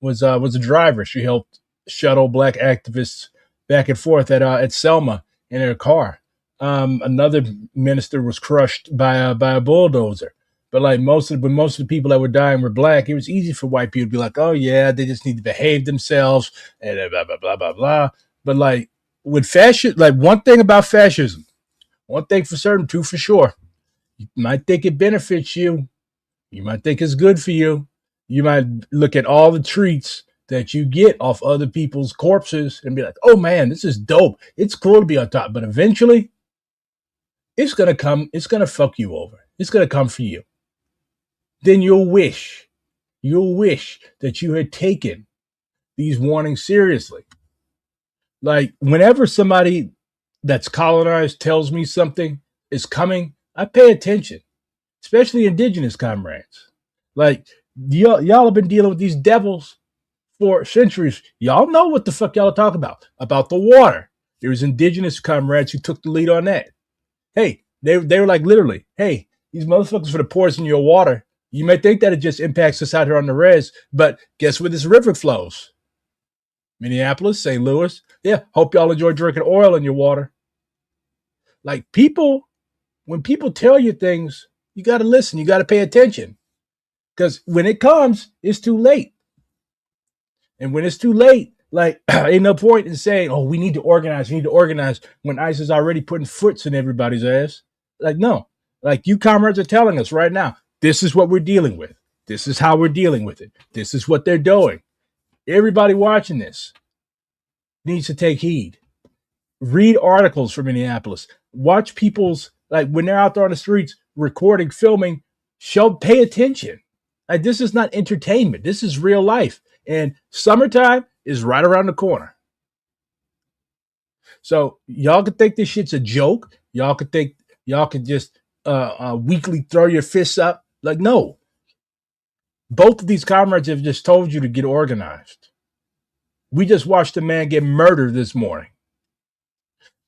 was a driver. She helped shuttle Black activists back and forth at Selma in their car. Another minister was crushed by a bulldozer. But like most of the people that were dying were black. It was easy for white people to be like, "Oh yeah, they just need to behave themselves," and blah blah blah blah blah. But like with fascism, like one thing about fascism, one thing for certain, two for sure. You might think it benefits you. You might think it's good for you. You might look at all the treats that you get off other people's corpses and be like, "Oh man, this is dope. It's cool to be on top." But eventually, it's gonna come. It's gonna fuck you over. It's gonna come for you. Then you'll wish that you had taken these warnings seriously. Like whenever somebody that's colonized tells me something is coming, I pay attention, especially indigenous comrades. Like y'all have been dealing with these devils for centuries. Y'all know what the fuck y'all are talking about the water. There was indigenous comrades who took the lead on that. Hey, they were like literally, hey, these motherfuckers for the poison your water. You may think that it just impacts us out here on the res, but guess where this river flows? Minneapolis, St. Louis. Yeah, hope y'all enjoy drinking oil in your water. Like people, when people tell you things, you got to listen. You got to pay attention because when it comes, it's too late. And when it's too late, like ain't no point in saying, "Oh, we need to organize. We need to organize." When ICE is already putting foots in everybody's ass. Like no, like you comrades are telling us right now, this is what we're dealing with. This is how we're dealing with it. This is what they're doing. Everybody watching this needs to take heed. Read articles from Minneapolis. Watch people's like when they're out there on the streets recording, filming. Pay attention. Like this is not entertainment. This is real life. And summertime is right around the corner. So y'all could think this shit's a joke. Y'all could just weekly throw your fists up. Like no, both of these comrades have just told you to get organized. We just watched a man get murdered this morning.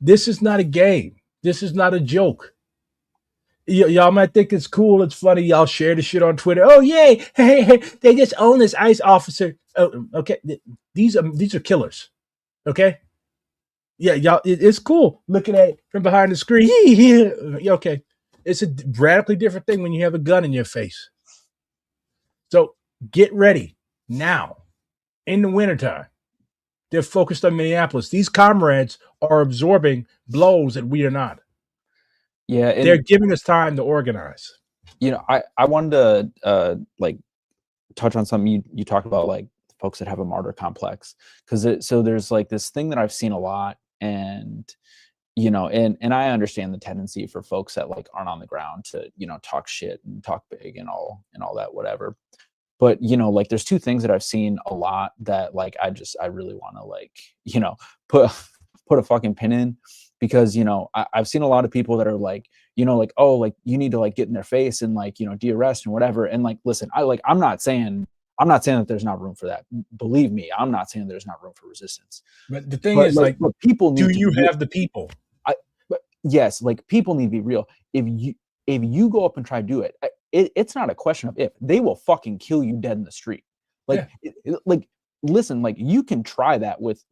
This is not a game. This is not a joke. Y'all might think it's cool, it's funny. Y'all share the shit on Twitter. Oh yay! Hey, they just own this ICE officer. Oh, okay, these are killers. Okay, yeah, y'all. It's cool looking at it from behind the screen. Okay, it's a radically different thing when you have a gun in your face. So get ready now. In the wintertime, they're focused on Minneapolis. These comrades are absorbing blows that we are not. Yeah, they're giving us time to organize. You know, I wanted to like touch on something you talked about, like folks that have a martyr complex, because so there's like this thing that I've seen a lot, and you know, and I understand the tendency for folks that like aren't on the ground to, you know, talk shit and talk big and all that, whatever. But you know, like there's two things that I've seen a lot that like I really want to like, you know, put a fucking pin in, because you know I've seen a lot of people that are like, you know, like, oh, like you need to like get in their face and like, you know, de-arrest and whatever. And like, listen, I'm not saying that there's not room for that. Believe me, I'm not saying there's not room for resistance. But the thing is, like people need. Do you have the people? But yes, like people need to be real. If you go up and try to do it, it's not a question of if. They will fucking kill you dead in the street. Like, like, listen, like you can try that with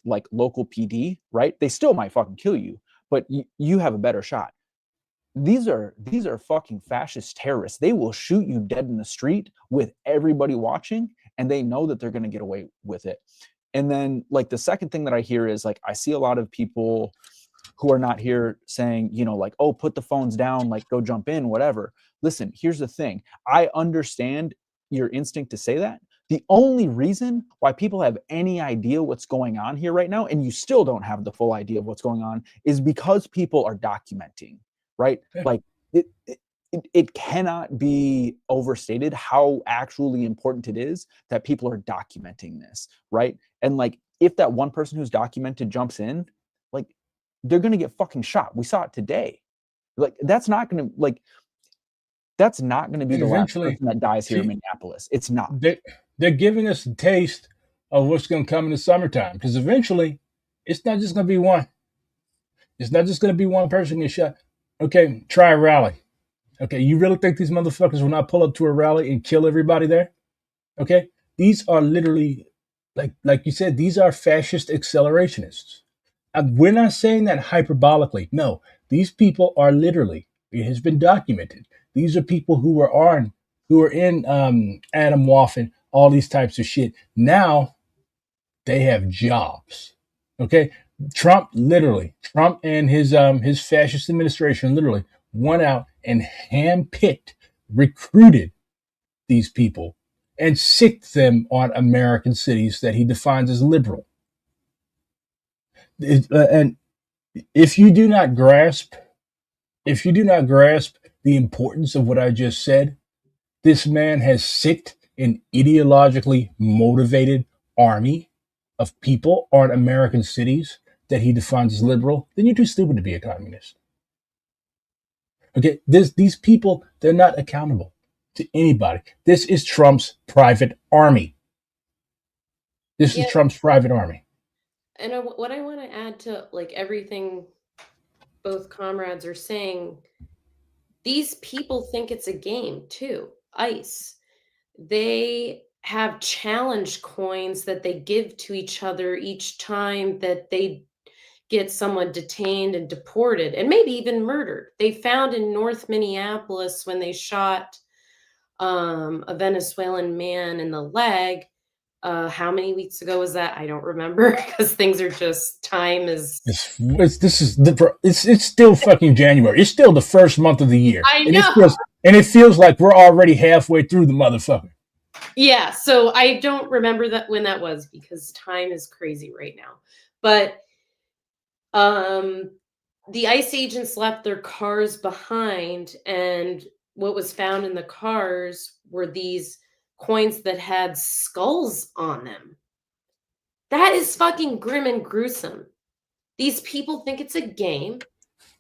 like local PD, right? They still might fucking kill you, but you have a better shot. These are fucking fascist terrorists. They will shoot you dead in the street with everybody watching, and they know that they're going to get away with it. And then like the second thing that I hear is like I see a lot of people who are not here saying, you know, like, oh, put the phones down, like go jump in, whatever. Listen, here's the thing. I understand your instinct to say that. The only reason why people have any idea what's going on here right now, and you still don't have the full idea of what's going on, is because people are documenting, right? Yeah. Like it cannot be overstated how actually important it is that people are documenting this, right? And like, if that one person who's documented jumps in, like they're going to get fucking shot. We saw it today. Like that's not going to be the last person that dies here in Minneapolis. It's not. They're giving us a taste of what's going to come in the summertime, because eventually it's not just going to be one. It's not just going to be one person get shot. Okay, try a rally. Okay, you really think these motherfuckers will not pull up to a rally and kill everybody there? Okay, these are literally, like you said, these are fascist accelerationists. we're not saying that hyperbolically. No, these people are literally. It has been documented. These are people who are in Adam Waffen, all these types of shit. Now they have jobs. Okay, Trump and his fascist administration literally went out and handpicked, recruited these people and sicked them on American cities that he defines as liberal. And if you do not grasp, the importance of what I just said, this man has sicked an ideologically motivated army of people on American cities that he defines as liberal, then you're too stupid to be a communist. Okay, these people, they're not accountable to anybody. This is Trump's private army. This is Trump's private army. And what I want to add to like everything both comrades are saying, these people think it's a game too. ICE. They have challenge coins that they give to each other each time that they get someone detained and deported and maybe even murdered. They found in North Minneapolis when they shot a Venezuelan man in the leg. How many weeks ago was that? I don't remember because things are just time is. It's still fucking January. It's still the first month of the year. I know. And it feels like we're already halfway through the motherfucker. Yeah, so I don't remember that when that was because time is crazy right now. But the ICE agents left their cars behind, and what was found in the cars were these coins that had skulls on them. That is fucking grim and gruesome. These people think it's a game,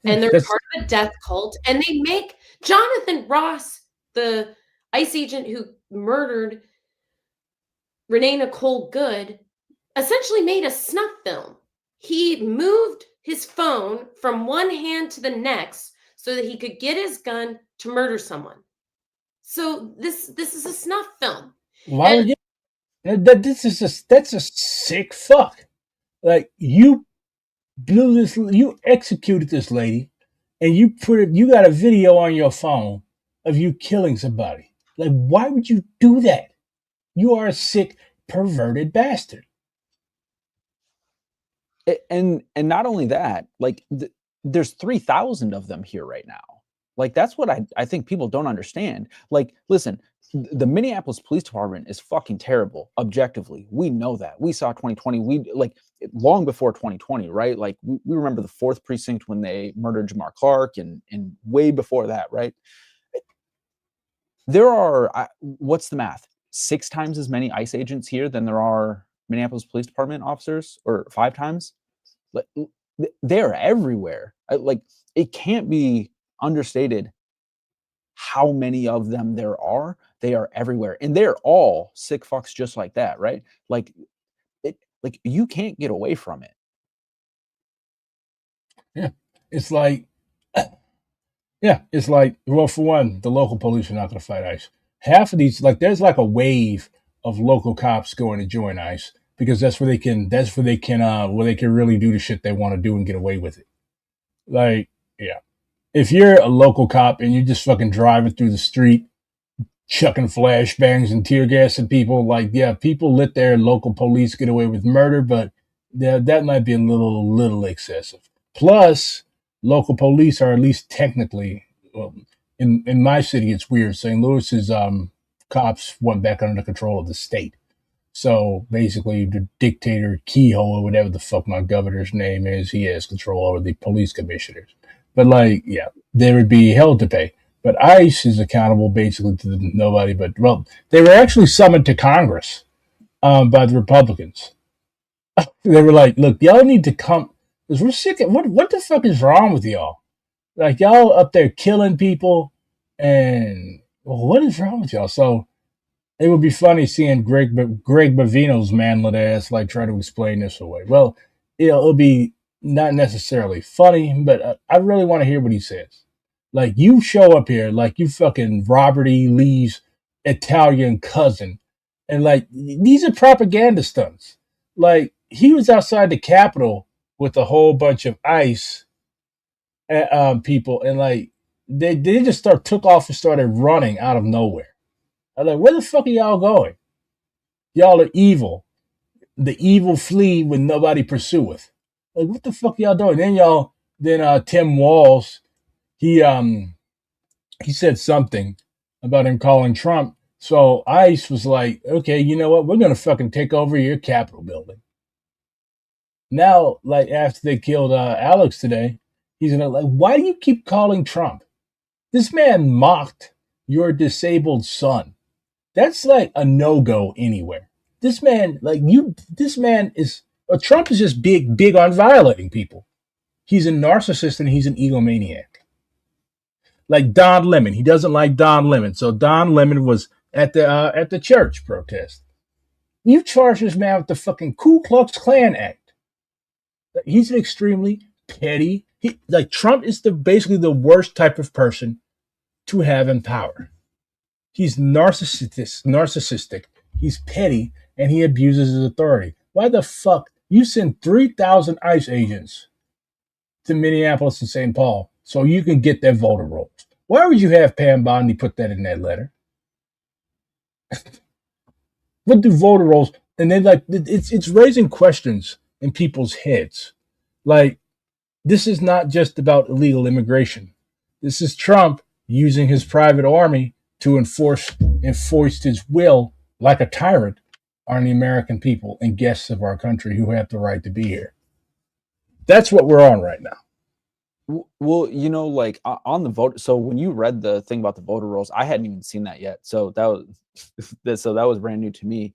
and they're part of a death cult, and they make Jonathan Ross, the ICE agent who murdered Renee Nicole Good, essentially made a snuff film. He moved his phone from one hand to the next so that he could get his gun to murder someone. So this is a snuff film. Why would you? That's a sick fuck. Like you executed this lady, and you got a video on your phone of you killing somebody. Like, why would you do that? You are a sick, perverted bastard. And not only that, like there's 3,000 of them here right now. Like that's what I think people don't understand. Like, listen, the Minneapolis Police Department is fucking terrible. Objectively, we know that. We saw 2020. We like long before 2020, right? Like we remember the 4th precinct when they murdered Jamar Clark, and way before that, right? There are what's the math? 6 times as many ICE agents here than there are Minneapolis Police Department officers, or 5 times. Like they're everywhere. Like it can't be understated how many of them there are. They are everywhere, and they're all sick fucks just like that, right? Like you can't get away from it. Yeah, it's like well, for one, the local police are not going to fight ICE. Half of these, like, there's like a wave of local cops going to join ICE because that's where they can really do the shit they want to do and get away with it. Like, yeah, if you're a local cop and you're just fucking driving through the street, chucking flashbangs and tear gas at people, like, yeah, people let their local police get away with murder, but that might be a little excessive. Plus, local police are at least technically, well, in my city, it's weird. St. Louis's cops went back under the control of the state. So basically, the dictator Kehoe, or whatever the fuck my governor's name is, he has control over the police commissioners. But like, yeah, they would be held to pay. But ICE is accountable basically to nobody but, well, they were actually summoned to Congress by the Republicans. They were like, look, y'all need to come, because we're sick of, what the fuck is wrong with y'all? Like, y'all up there killing people, and well, what is wrong with y'all? So it would be funny seeing Greg Bavino's manlet ass like try to explain this away. Well, it'll be not necessarily funny, but I really want to hear what he says. Like, you show up here like you fucking Robert E. Lee's Italian cousin, and like these are propaganda stunts. Like, he was outside the Capitol with a whole bunch of ICE people, and like they just took off and started running out of nowhere. I'm like, where the fuck are y'all going? Y'all are evil. The evil flee when nobody pursueth. Like, what the fuck y'all doing? Then Tim Walz, he he said something about him calling Trump. So ICE was like, okay, you know what? We're gonna fucking take over your Capitol building. Now, like after they killed Alex today, he's gonna like, why do you keep calling Trump? This man mocked your disabled son. That's like a no-go anywhere. This man, this man is, Trump is just big on violating people. He's a narcissist and he's an egomaniac. Like Don Lemon, he doesn't like Don Lemon. So Don Lemon was at the church protest. You charge this man with the fucking Ku Klux Klan Act. He's an extremely petty. Trump is basically the worst type of person to have in power. He's narcissistic. He's petty, and he abuses his authority. Why the fuck you send 3,000 ICE agents to Minneapolis and St. Paul so you can get their voter rolls? Why would you have Pam Bondi put that in that letter? What do voter rolls? And then it's raising questions in people's heads. Like, this is not just about illegal immigration. This is Trump using his private army to enforce his will like a tyrant on the American people and guests of our country who have the right to be here. That's what we're on right now. Well, like on the vote. So when you read the thing about the voter rolls, I hadn't even seen that yet. So that was brand new to me.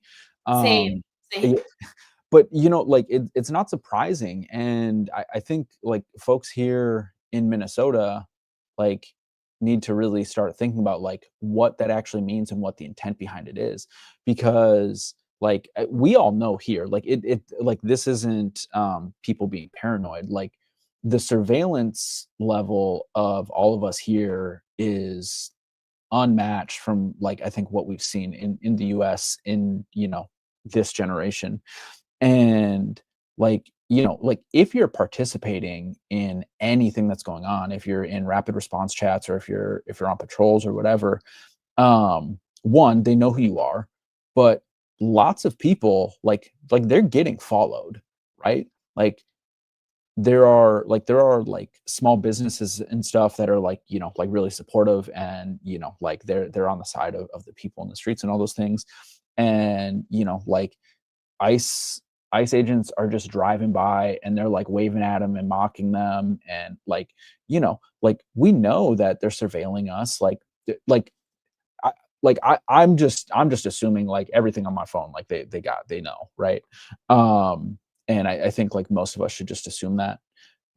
Same. But it's not surprising, and I think like folks here in Minnesota like need to really start thinking about like what that actually means and what the intent behind it is, because like we all know here, like it like this isn't people being paranoid. Like the surveillance level of all of us here is unmatched from like I think what we've seen in the US in this generation. And like like if you're participating in anything that's going on, if you're in rapid response chats, or if you're on patrols or whatever, one, they know who you are, but lots of people like they're getting followed, right? Like there are small businesses and stuff that are like like really supportive, and like they're on the side of the people in the streets and all those things. And like ICE agents are just driving by and they're like waving at them and mocking them, and like like we know that they're surveilling us. I'm just assuming like everything on my phone, like they know, right? And I think like most of us should just assume that.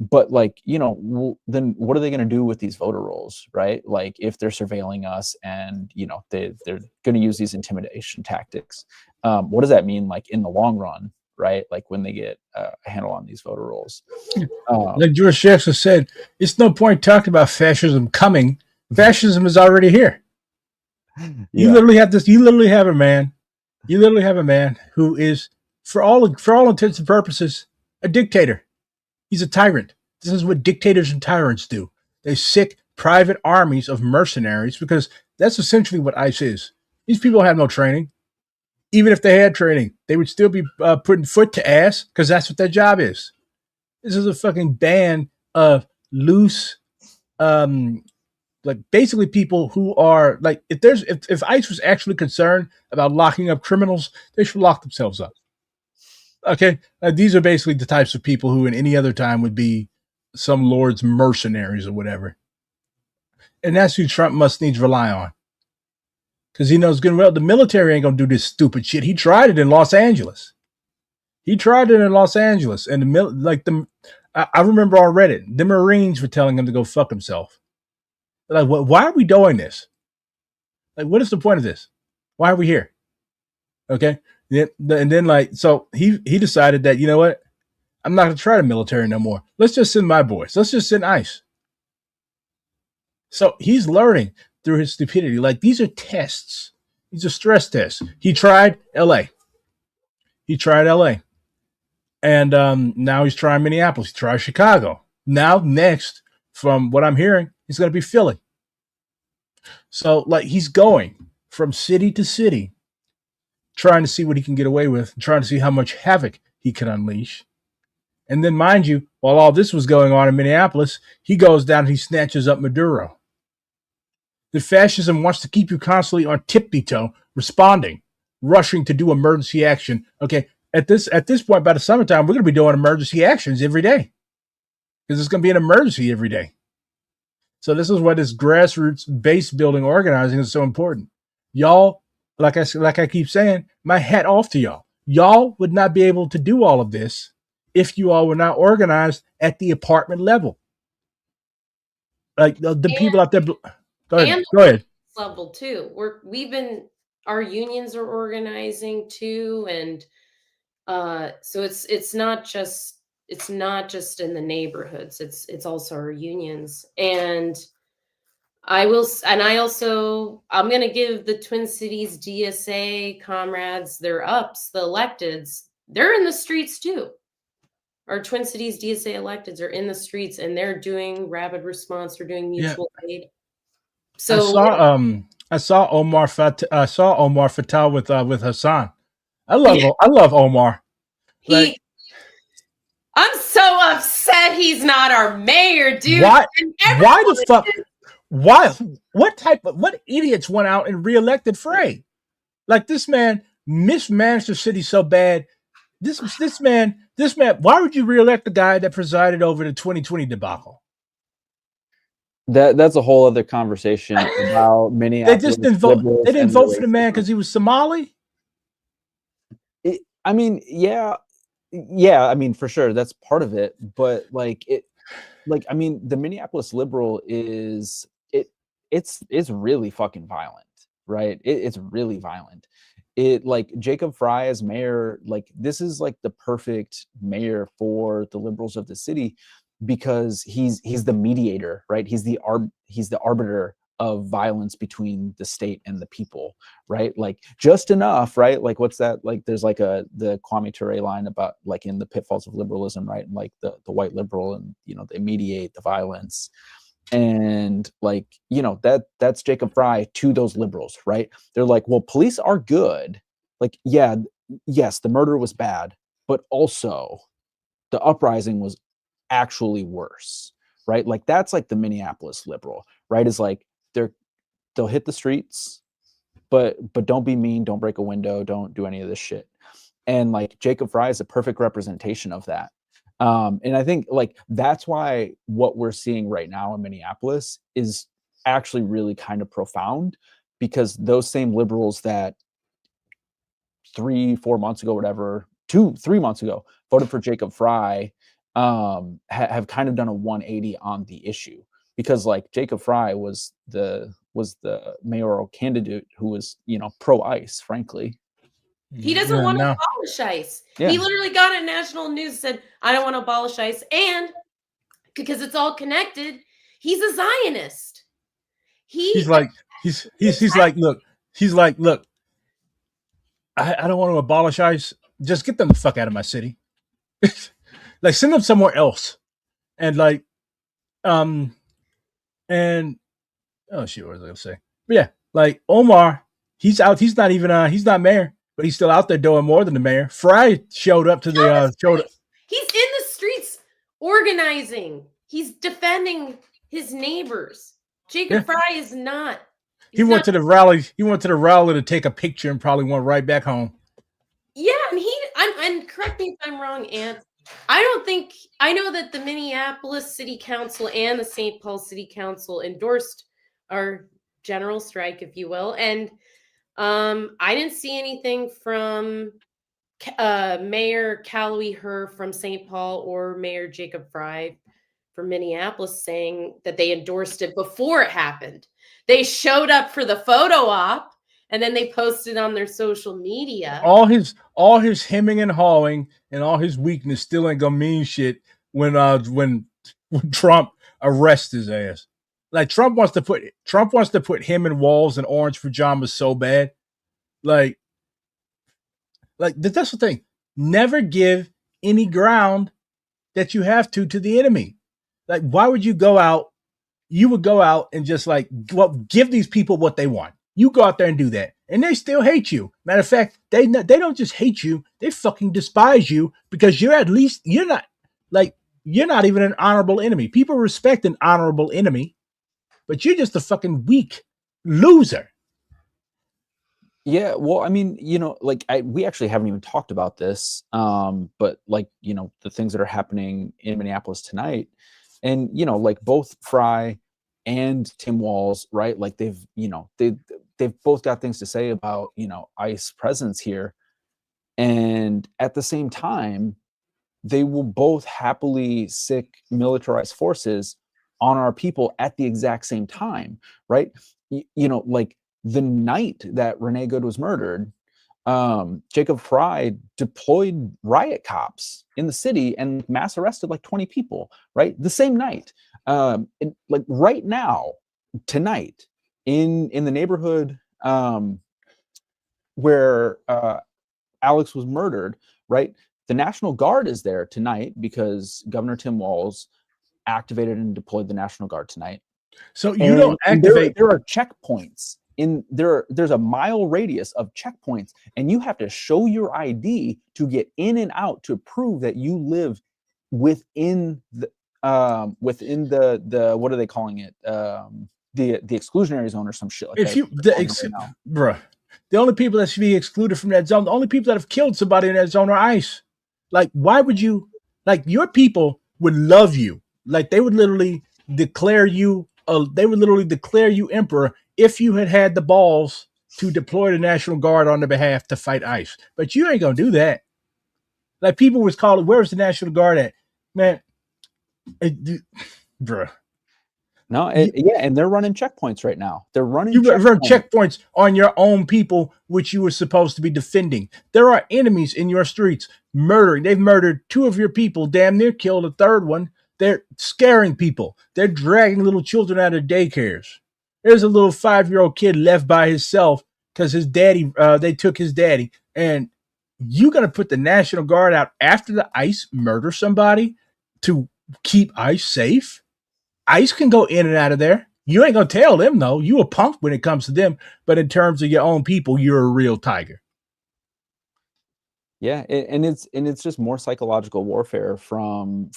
But like then what are they going to do with these voter rolls, right? Like if they're surveilling us and they're going to use these intimidation tactics, what does that mean like in the long run, right? Like when they get a handle on these voter rolls. Like George Jefferson said, it's no point talking about fascism coming. Fascism is already here. You literally have a man who is, for all intents and purposes, a dictator. He's a tyrant. This is what dictators and tyrants do. They sick private armies of mercenaries, because that's essentially what ICE is. These people have no training. Even if they had training, they would still be putting foot to ass, because that's what their job is. This is a fucking band of loose, like basically people who are like, if ICE was actually concerned about locking up criminals, they should lock themselves up. Okay, these are basically the types of people who in any other time would be some lord's mercenaries or whatever. And that's who Trump must needs rely on. Because he knows good and well the military ain't going to do this stupid shit. He tried it in Los Angeles. And I remember on Reddit, the Marines were telling him to go fuck himself. They're like, why are we doing this? Like, what is the point of this? Why are we here? Okay. And then like, so he decided that, you know what? I'm not going to try the military no more. Let's just send my boys. Let's just send ICE. So he's learning through his stupidity. Like, these are tests. These are stress tests. He tried LA. And now he's trying Minneapolis. He tried Chicago. Now, next, from what I'm hearing, he's going to be Philly. So, like, he's going from city to city, trying to see what he can get away with, trying to see how much havoc he can unleash. And then, mind you, while all this was going on in Minneapolis, he goes down and he snatches up Maduro. The fascism wants to keep you constantly on tippy toe, responding, rushing to do emergency action. Okay, at this point, by the summertime, we're going to be doing emergency actions every day because it's going to be an emergency every day. So this is why this grassroots base building organizing is so important. Y'all, like I keep saying, my hat off to y'all. Y'all would not be able to do all of this if you all were not organized at the apartment level. Like the people out there. Go ahead. Level too. Our unions are organizing too, and so it's not just in the neighborhoods. It's also our unions. And I'm going to give the Twin Cities DSA comrades their ups, the electeds. They're in the streets too. Our Twin Cities DSA electeds are in the streets, and they're doing rapid response. They're doing mutual aid. So I saw Omar Fatah with Hassan. I love Omar. I'm so upset he's not our mayor, dude. Why the fuck? What idiots went out and reelected Frey? Like, this man mismanaged the city so bad. This man. Why would you reelect the guy that presided over the 2020 debacle? That's a whole other conversation about Minneapolis. They just didn't vote. They didn't vote for the man because he was Somali. I mean, yeah. I mean, for sure, that's part of it. But the Minneapolis liberal it's really fucking violent, right? It's really violent. Jacob Fry as mayor, this is the perfect mayor for the liberals of the city, because he's the mediator, right? He's the arbiter of violence between the state and the people, right? Just enough, right? What's that? There's the Kwame Ture line about in the pitfalls of liberalism, right? And the white liberal, and they mediate the violence. And that's Jacob Fry to those liberals, right? They're like, well, police are good. Yes, the murder was bad, but also the uprising was actually worse, right? That's the Minneapolis liberal, right? Is they'll hit the streets, but don't be mean, don't break a window, don't do any of this shit. And Jacob Fry is a perfect representation of that. And I think that's why what we're seeing right now in Minneapolis is actually really kind of profound, because those same liberals that 3-4 months ago, whatever, 2-3 months ago, voted for Jacob Fry, have kind of done a 180 on the issue, because Jacob Fry was the mayoral candidate who was pro ICE, frankly. He doesn't want to abolish ICE. Yeah. He literally got it national news, said, I don't want to abolish ICE. And because it's all connected, he's a Zionist. He's like, look, I don't want to abolish ICE. Just get them the fuck out of my city. Send them somewhere else. And oh shit, what was I gonna say? But yeah, Omar, he's out. He's not even he's not mayor, but he's still out there doing more than the mayor. Fry showed up to the He's in the streets organizing. He's defending his neighbors. Jacob Fry is not. He went to the rally. He went to the rally to take a picture and probably went right back home. Yeah, and correct me if I'm wrong, Ant. I know that the Minneapolis City Council and the St. Paul City Council endorsed our general strike, if you will. And I didn't see anything from Mayor Calloway Herr from St. Paul or Mayor Jacob Fry from Minneapolis saying that they endorsed it before it happened. They showed up for the photo op, and then they posted on their social media. All his hemming and hawing and all his weakness still ain't gonna mean shit when Trump arrests his ass. Trump wants to put him in walls and orange pajamas so bad. That's the thing. Never give any ground that you have to the enemy. Like, why would you go out? You would go out and just like, well, give these people what they want. You go out there and do that, and they still hate you. Matter of fact, they don't just hate you; they fucking despise you because you're not even an honorable enemy. People respect an honorable enemy, but you're just a fucking weak loser. Yeah, well, I mean, like we actually haven't even talked about this, but like, the things that are happening in Minneapolis tonight, and like both Fry and Tim Walz, right? Like they've both got things to say about ICE presence here, and at the same time, they will both happily sic militarized forces on our people at the exact same time, right? Like the night that Renee Good was murdered, Jacob Fry deployed riot cops in the city and mass arrested like 20 people, right? The same night. Like right now, tonight, in the neighborhood where Alex was murdered, right? The National Guard is there tonight because Governor Tim Walz activated and deployed the National Guard tonight. So you don't activate. There are checkpoints there's a mile radius of checkpoints, and you have to show your ID to get in and out to prove that you live within the what are they calling it? The exclusionary zone or some shit like that. Bruh, the only people that should be excluded from that zone, the only people that have killed somebody in that zone are ICE. Like, why would you? Like, your people would love you. Like, they would literally declare you. They would literally declare you emperor if you had the balls to deploy the National Guard on their behalf to fight ICE. But you ain't gonna do that. Like, people was calling, "Where's the National Guard at?" Man, bruh. No, and they're running checkpoints right now. They're running. You run checkpoints on your own people, which you were supposed to be defending. There are enemies in your streets murdering. They've murdered 2 of your people, damn near killed a 3rd one. They're scaring people. They're dragging little children out of daycares. There's a little 5-year-old kid left by himself because his daddy, they took his daddy. And you gonna put the National Guard out after the ICE murder somebody to keep ICE safe? ICE can go in and out of there. You ain't gonna tell them though. You a punk when it comes to them, but in terms of your own people, you're a real tiger. Yeah, and it's just more psychological warfare from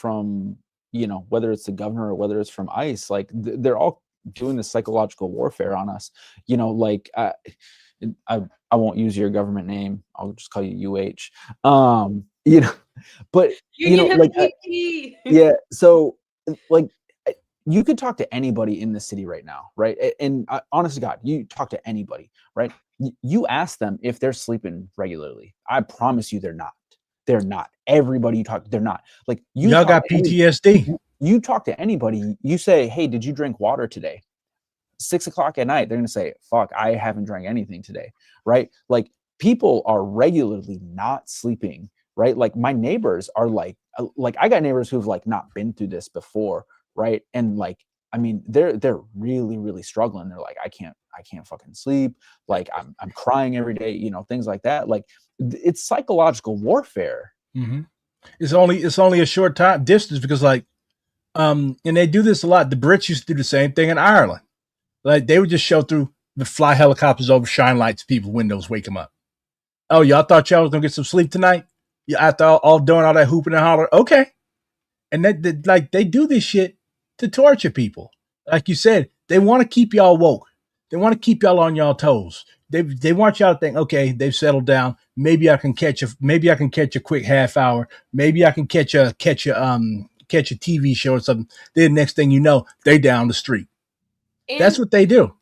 whether it's the governor or whether it's from ICE. Like they're all doing this psychological warfare on us. Like I won't use your government name. I'll just call you UH. But yeah. So like, you could talk to anybody in the city right now, right? And honest to God, you talk to anybody, right? You ask them if they're sleeping regularly. I promise you, they're not. They're not. Everybody you talk, they're not. Like y'all got PTSD. You talk to anybody. You say, "Hey, did you drink water today?" 6 o'clock at night, they're gonna say, "Fuck, I haven't drank anything today," right? Like people are regularly not sleeping, right? Like my neighbors are like I got neighbors who've like not been through this before. Right. And like, I mean, they're really, really struggling. They're like, I can't fucking sleep. Like I'm crying every day, things like that. Like it's psychological warfare. Mm-hmm. It's only a short time distance because and they do this a lot. The Brits used to do the same thing in Ireland. Like they would just show through the fly helicopters over, shine lights, people's windows, wake them up. Oh, y'all thought y'all was gonna get some sleep tonight? Yeah, after all doing all that hooping and holler. Okay. And they do this shit to torture people. Like you said, they want to keep y'all woke. They want to keep y'all on y'all toes. They want y'all to think, okay, they've settled down. Maybe I can catch a quick half hour. Maybe I can catch a TV show or something. Then next thing you know, they down the street. And that's what they do.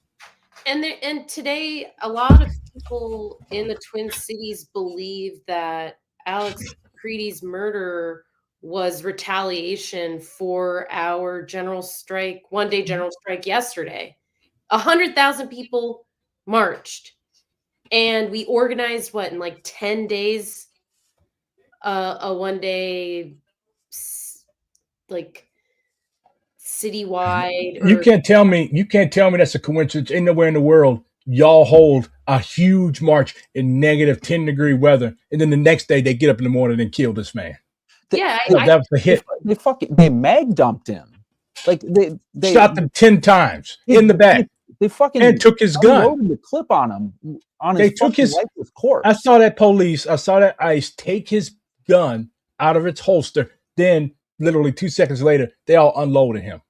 And today, a lot of people in the Twin Cities believe that Alex Creedy's murder was retaliation for our general strike, one-day general strike yesterday. 100,000 people marched, and we organized in like 10 days, a one-day, like citywide. You can't tell me that's a coincidence. Ain't nowhere in the world y'all hold a huge march in -10-degree weather, and then the next day they get up in the morning and kill this man. Yeah, that was a hit. They mag dumped him. Like they Shot them 10 times in the back. They fucking and took his gun. unloaded the clip on him on They his took fucking his- lifeless corpse. I saw that ICE take his gun out of its holster. Then, literally 2 seconds later, they all unloaded him.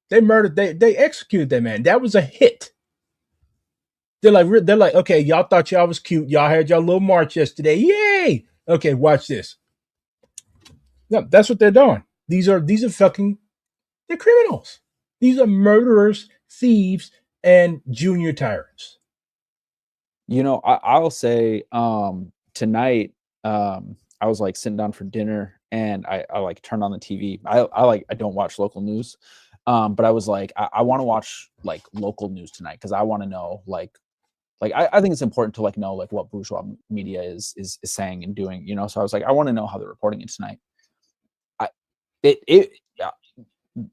They murdered. They executed that man. That was a hit. They're like, okay, y'all thought y'all was cute. Y'all had y'all little march yesterday. Yay! Okay, watch this. No, that's what they're doing. These are fucking. They're criminals. These are murderers, thieves, and junior tyrants. You know, I'll say tonight I was like sitting down for dinner and I like turned on the TV. I don't watch local news, but I was like I want to watch like local news tonight because I want to know like I think it's important to like know like what bourgeois media is saying and doing. You know, so I was like I want to know how they're reporting it tonight.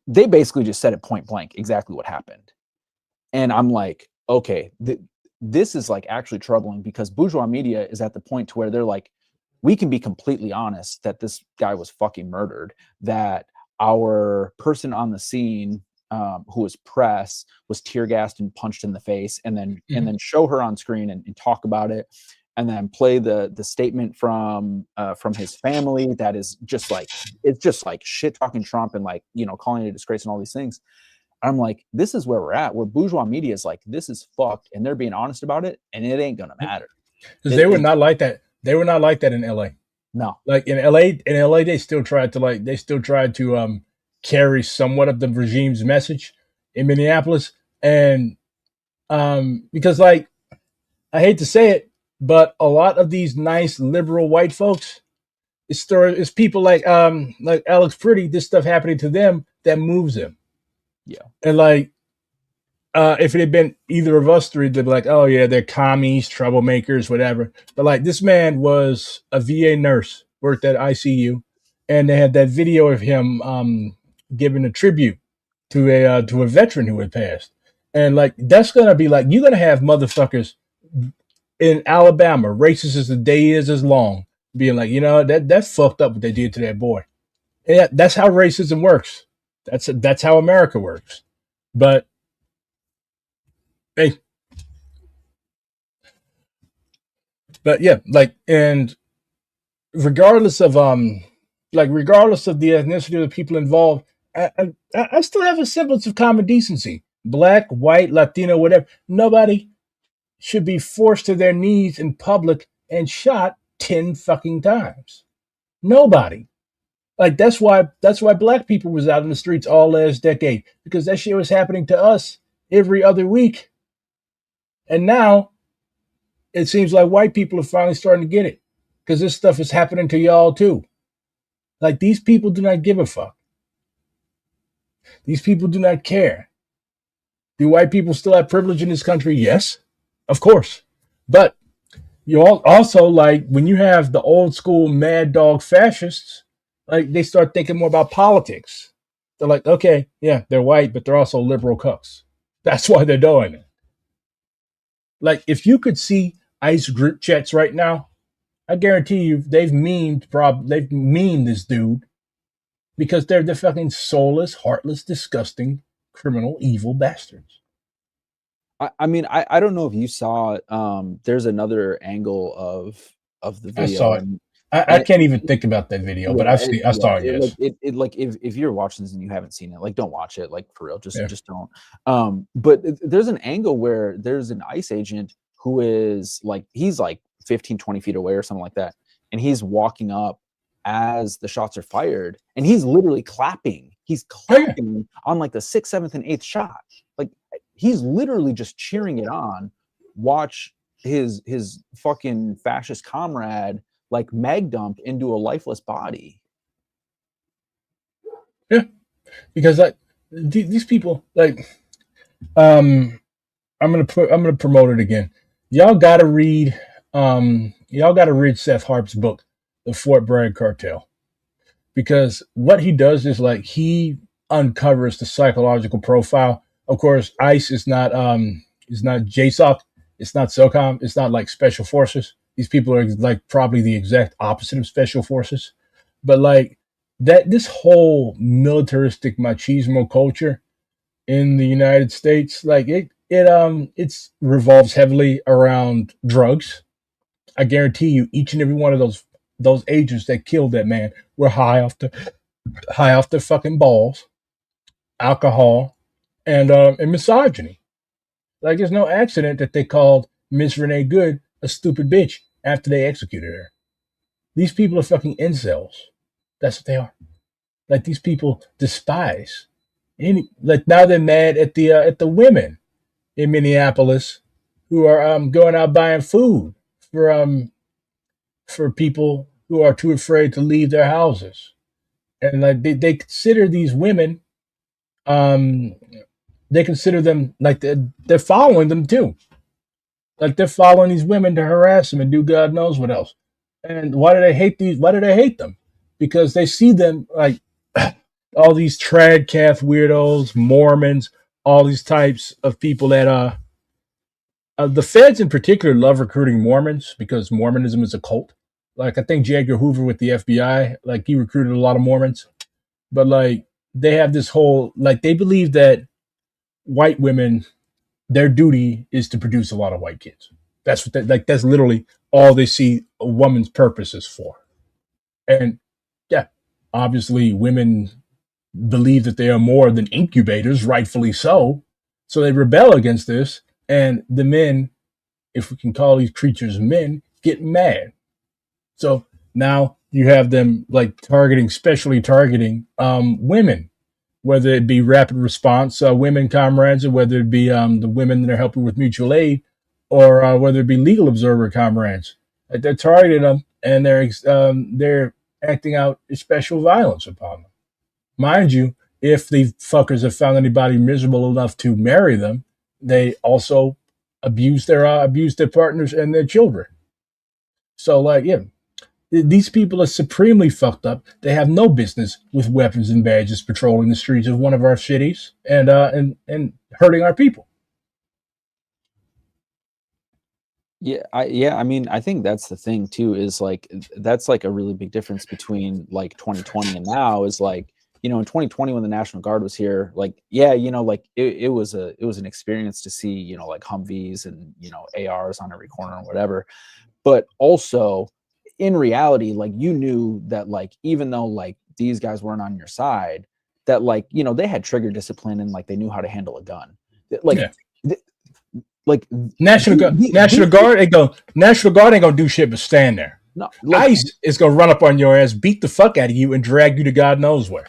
They basically just said it point blank exactly what happened, and I'm like, okay. This is like actually troubling because bourgeois media is at the point to where they're like, we can be completely honest that this guy was fucking murdered, that our person on the scene who was press was tear gassed and punched in the face, and then show her on screen and talk about it, and then play the statement from his family that is just like, it's just like shit talking Trump and like, you know, calling it a disgrace and all these things. I'm like, this is where we're at, where bourgeois media is like, this is fucked, and they're being honest about it, and it ain't gonna matter. Because they were not like that. They were not like that in LA. No, like in LA, they still tried to carry somewhat of the regime's message in Minneapolis, and because like I hate to say it, but a lot of these nice liberal white folks, it's people like Alex Pretty, this stuff happening to them that moves them. Yeah. And like, if it had been either of us three, they'd be like, oh yeah, they're commies, troublemakers, whatever. But like, this man was a VA nurse, worked at ICU, and they had that video of him giving a tribute to a veteran who had passed. And like, that's gonna be like, you're gonna have motherfuckers in Alabama, racist as the day is long, being like, you know, that's fucked up what they did to that boy. Yeah, that's how racism works. That's how America works. But hey, but yeah, like, and regardless of the ethnicity of the people involved, I still have a semblance of common decency. Black, white, Latino, whatever. Nobody should be forced to their knees in public and shot 10 fucking times. Nobody. Like, that's why black people was out in the streets all last decade, because that shit was happening to us every other week. And now it seems like white people are finally starting to get it, because this stuff is happening to y'all too. Like, these people do not give a fuck. These people do not care. Do white people still have privilege in this country? Yes, of course. But you also, like, when you have the old school mad dog fascists, like, they start thinking more about politics. They're like, okay, yeah, they're white, but they're also liberal cucks. That's why they're doing it. Like, if you could see ICE group chats right now, I guarantee you they've memed this dude, because they're the fucking soulless, heartless, disgusting, criminal, evil bastards. I mean, I don't know if you saw there's another angle of the video. I saw it. I can't even think about that video, but I saw it. Yes. It like if you're watching this and you haven't seen it, like, don't watch it, like, for real, just don't. But there's an angle where there's an ICE agent who is like, he's like 15, 20 feet away or something like that, and he's walking up as the shots are fired, and he's literally clapping. He's clapping on like the 6th, 7th, and 8th shot. Like, he's literally just cheering it on. Watch his fucking fascist comrade like mag dump into a lifeless body. Yeah, because like these people, like, I'm gonna promote it again. Y'all gotta read Seth Harp's book, The Fort Bragg Cartel, because what he does is, like, he uncovers the psychological profile. Of course, ICE is not JSOC, it's not SOCOM, it's not like special forces. These people are like probably the exact opposite of special forces. But like that, this whole militaristic machismo culture in the United States, like it's revolves heavily around drugs. I guarantee you, each and every one of those agents that killed that man were high off their fucking balls, alcohol, and misogyny. Like it's no accident that they called Miss Renee Good a stupid bitch after they executed her. These people are fucking incels. That's what they are. Like these people despise any. Like now they're mad at the women in Minneapolis who are going out buying food for people who are too afraid to leave their houses, and like they consider these women um they consider them like they're following them too. Like they're following these women to harass them and do God knows what else. And why do they hate these? Why do they hate them? Because they see them like all these trad calf weirdos, Mormons, all these types of people that the feds in particular love recruiting Mormons because Mormonism is a cult. Like I think J. Edgar Hoover with the FBI, like he recruited a lot of Mormons, but like they have this whole like they believe that white women, their duty is to produce a lot of white kids. That's what like that's literally all they see a woman's purpose is for. And yeah, obviously women believe that they are more than incubators, rightfully so. So they rebel against this, and the men, if we can call these creatures men, get mad. So now you have them like targeting, specially targeting women, whether it be rapid response women comrades, or whether it be the women that are helping with mutual aid, or whether it be legal observer comrades. They're targeting them, and they're acting out special violence upon them. Mind you, if the fuckers have found anybody miserable enough to marry them, they also abuse their partners and their children. So like yeah, these people are supremely fucked up. They have no business with weapons and badges patrolling the streets of one of our cities and hurting our people. I mean, I think that's the thing too, is like that's like a really big difference between like 2020 and now is like, you know, in 2020 when the National Guard was here, like, yeah, you know, like it was an experience to see, you know, like Humvees and, you know, ARs on every corner or whatever. But also in reality, like you knew that like even though like these guys weren't on your side, that like, you know, they had trigger discipline and like they knew how to handle a gun. Like Yeah. like National Guard ain't gonna do shit but stand there. No, like, ICE is gonna run up on your ass, beat the fuck out of you, and drag you to God knows where.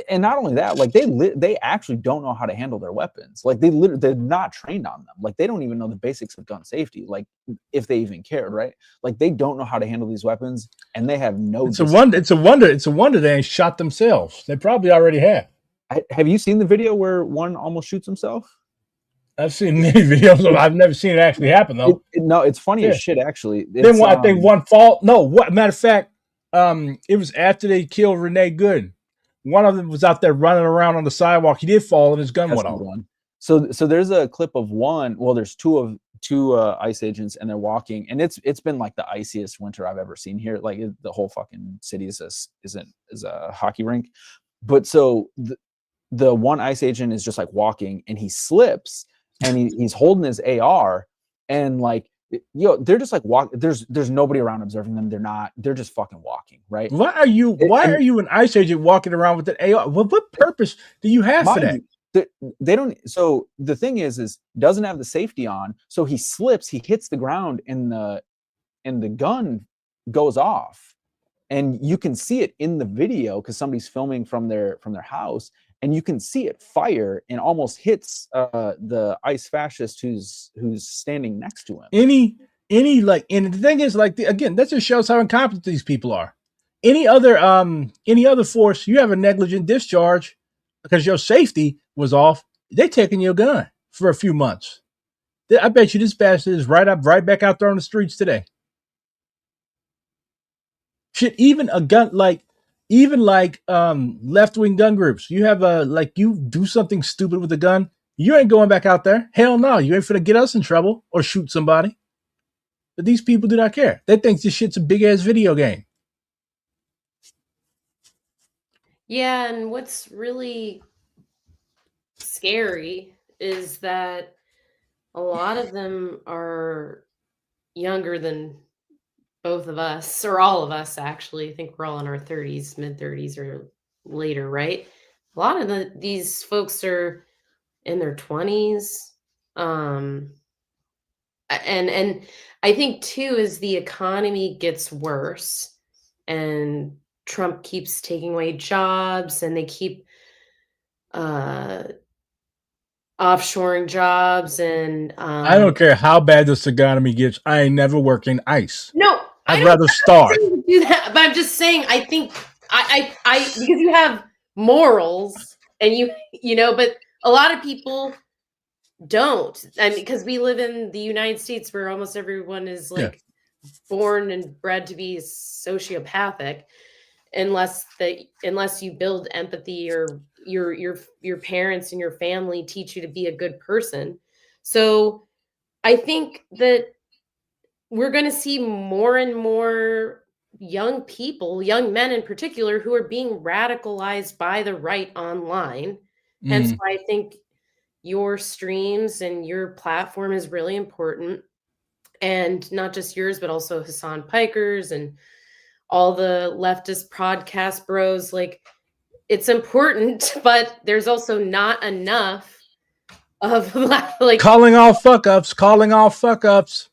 and not only that, like they actually don't know how to handle their weapons. Like they're not trained on them. Like they don't even know the basics of gun safety. Like if they even cared, right? Like they don't know how to handle these weapons, and they have no. It's a wonder. It's a wonder they ain't shot themselves. They probably already have. Have you seen the video where one almost shoots himself? I've seen many videos. I've never seen it actually happen though. No, it's funny as shit. Actually, then I think one fall. No, what matter of fact, it was after they killed Renee Good. One of them was out there running around on the sidewalk. He did fall, and his gun went off. So there's a clip of one. Well, there's two ICE agents, and they're walking, and it's been like the iciest winter I've ever seen here. Like the whole fucking city is a hockey rink. But so the one ICE agent is just like walking, and he slips. And he's holding his AR, and like, they're just like there's nobody around observing them. They're just fucking walking, right? Why are you an ICE agent walking around with an AR? What purpose do you have for that? They don't. So the thing is doesn't have the safety on, so he slips, he hits the ground, and the gun goes off, and you can see it in the video because somebody's filming from their house. And you can see it fire and almost hits the ICE fascist who's standing next to him. Any like, and the thing is, like, again, that just shows how incompetent these people are. Any other force, you have a negligent discharge because your safety was off. They're taking your gun for a few months. I bet you this bastard is right back out there on the streets today. Shit, even a gun like. Even like left-wing gun groups, you have you do something stupid with a gun, you ain't going back out there. Hell no, you ain't finna get us in trouble or shoot somebody. But these people do not care. They think this shit's a big ass video game. Yeah, and what's really scary is that a lot of them are younger than both of us, or all of us actually. I think we're all in our 30s, mid 30s or later, right? A lot of these folks are in their 20s. Um and I think too as the economy gets worse and Trump keeps taking away jobs and they keep uh offshoring jobs and I don't care how bad this economy gets. I ain't never working ICE. no, I'd rather I'm not starve. saying to do that, but I'm just saying I think I because you have morals and but a lot of people don't. I mean, because we live in the United States where almost everyone is Yeah. like born and bred to be sociopathic unless you build empathy or your parents and your family teach you to be a good person. So I think that we're going to see more and more young people, young men in particular, who are being radicalized by the right online. Hence Mm. why I think your streams and your platform is really important. And not just yours, but also Hassan Piker's and all the leftist podcast bros. Like, it's important, but there's also not enough of like Calling all fuck ups. Calling all fuck ups.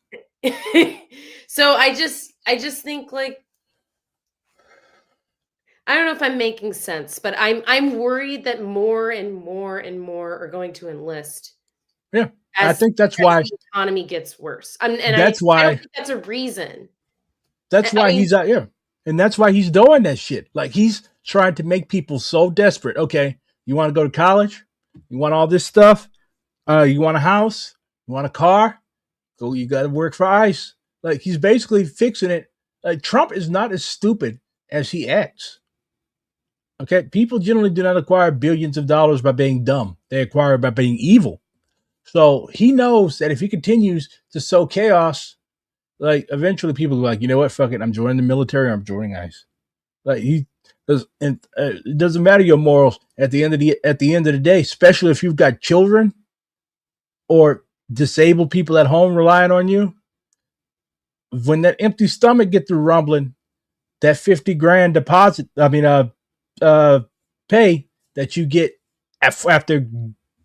so I just think like I don't know if I'm making sense, but I'm worried that more and more and more are going to enlist Yeah. I as think that's as why. the economy gets worse. And That's I don't why. think that's a reason. That's I why mean, he's out here, and that's why he's doing that shit. Like he's trying to make people so desperate. Okay, you want to go to college? You want all this stuff? You want a house? You want a car? So you got to work for ICE. Like he's basically fixing it. Like Trump is not as stupid as he acts. Okay, people generally do not acquire billions of dollars by being dumb. They acquire it by being evil. So he knows that if he continues to sow chaos, like eventually people are like, you know what, fuck it, I'm joining the military. I'm joining ICE. Like he does, and it doesn't matter your morals at the end of the day, especially if you've got children or disabled people at home relying on you. When that empty stomach gets to rumbling, that 50 grand deposit, uh, pay that you get after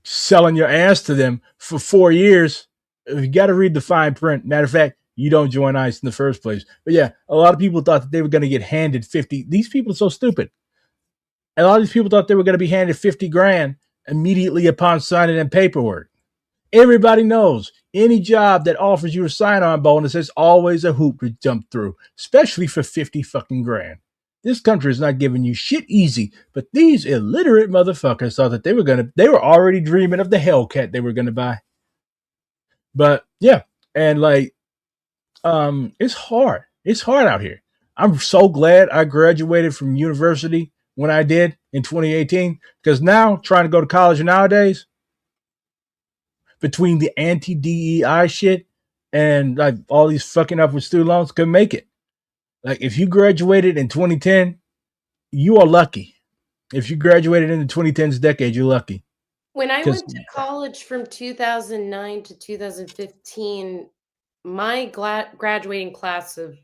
selling your ass to them for 4 years, you got to read the fine print. Matter of fact, you don't join ICE in the first place. But yeah, a lot of people thought that they were going to get handed 50. These people are so stupid. And a lot of these people thought they were going to be handed 50 grand immediately upon signing in paperwork. Everybody knows any job that offers you a sign-on bonus is always a hoop to jump through, especially for 50 fucking grand. This country is not giving you shit easy, but these illiterate motherfuckers thought that they were already dreaming of the Hellcat they were gonna buy. But yeah, and like, it's hard. It's hard out here. I'm so glad I graduated from university when I did in 2018, because now trying to go to college nowadays, between the anti DEI shit and like all these fucking up with student loans, could make it. Like if you graduated in 2010, you are lucky. If you graduated in the 2010s decade, you're lucky. when I Because went to college from 2009 to 2015, my graduating class of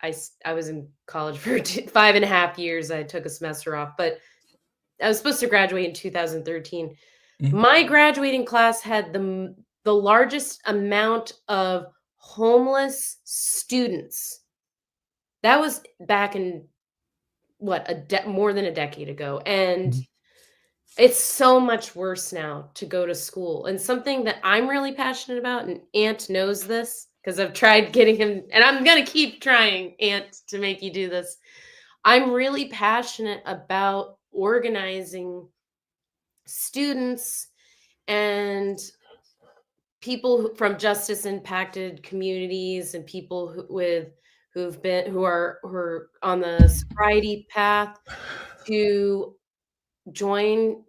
I was in college for 5.5 years. I took a semester off, but I was supposed to graduate in 2013. Mhm. My graduating class had the largest amount of homeless students. That was back in what more than a decade ago, and it's so much worse now to go to school. And something that I'm really passionate about, and Ant knows this because I've tried getting him, and I'm gonna keep trying, Ant, to make you do this. I'm really passionate about organizing students and people from justice impacted communities and people who are on the sobriety path to join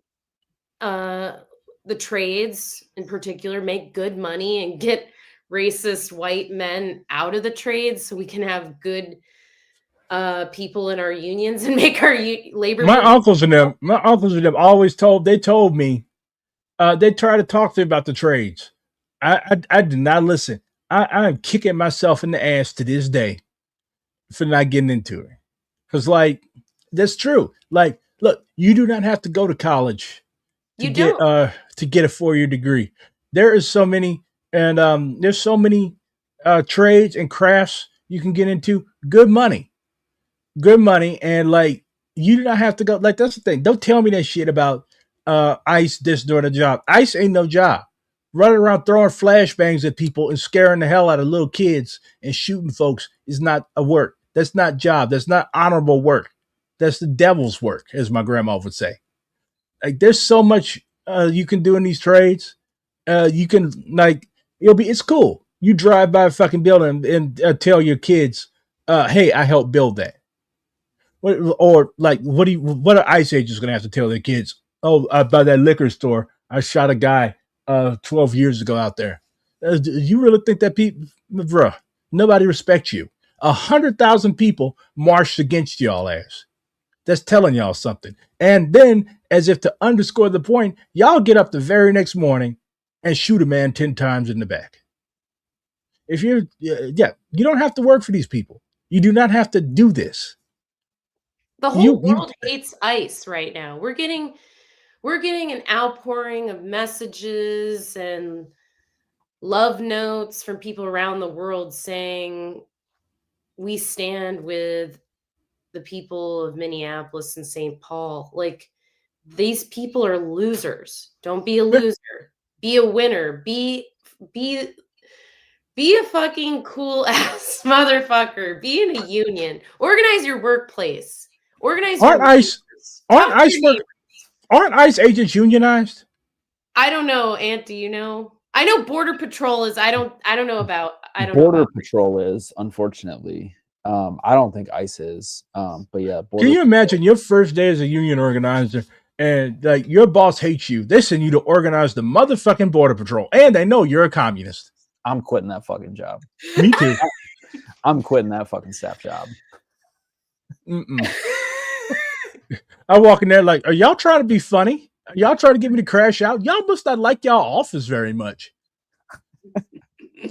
uh, the trades in particular, make good money and get racist white men out of the trades so we can have good people in our unions and make our labor. My uncles and them always told me, they try to talk to me about the trades. I did not listen. I'm kicking myself in the ass to this day for not getting into it. Because, like, that's true. Like, look, you do not have to go to college to get a 4-year degree. There is so many, and there's so many trades and crafts you can get into. Good money, and like you do not have to go. Like, that's the thing. Don't tell me that shit about ICE this doing a job. ICE ain't no job. Running around throwing flashbangs at people and scaring the hell out of little kids and shooting folks is not a work. That's not job. That's not honorable work. That's the devil's work, as my grandma would say. Like, there's so much you can do in these trades. You can, like, it's cool. You drive by a fucking building and tell your kids, "Hey, I helped build that." Or like, what are ICE agents going to have to tell their kids? Oh, by that liquor store, I shot a guy 12 years ago out there. Do you really think that people, bruh? Nobody respects you. 100,000 people marched against y'all ass. That's telling y'all something. And then, as if to underscore the point, y'all get up the very next morning and shoot a man 10 times in the back. If you're, you don't have to work for these people. You do not have to do this. The whole world hates ICE right now. We're getting an outpouring of messages and love notes from people around the world saying we stand with the people of Minneapolis and St. Paul. Like, these people are losers. Don't be a loser. Be a winner. Be a fucking cool ass motherfucker. Be in a union. Organize your workplace. Organize your Aren't ICE agents unionized? I don't know, Ant. Do you know? I know Border Patrol is. I don't know about. Border Patrol is, unfortunately. I don't think ICE is. But yeah. Can you imagine your first day as a union organizer and like your boss hates you? They send you to organize the motherfucking Border Patrol, and they know you're a communist. I'm quitting that fucking job. Me too. I'm quitting that fucking staff job. I walk in there like, are y'all trying to be funny? Are y'all trying to get me to crash out? Y'all must not like y'all office very much.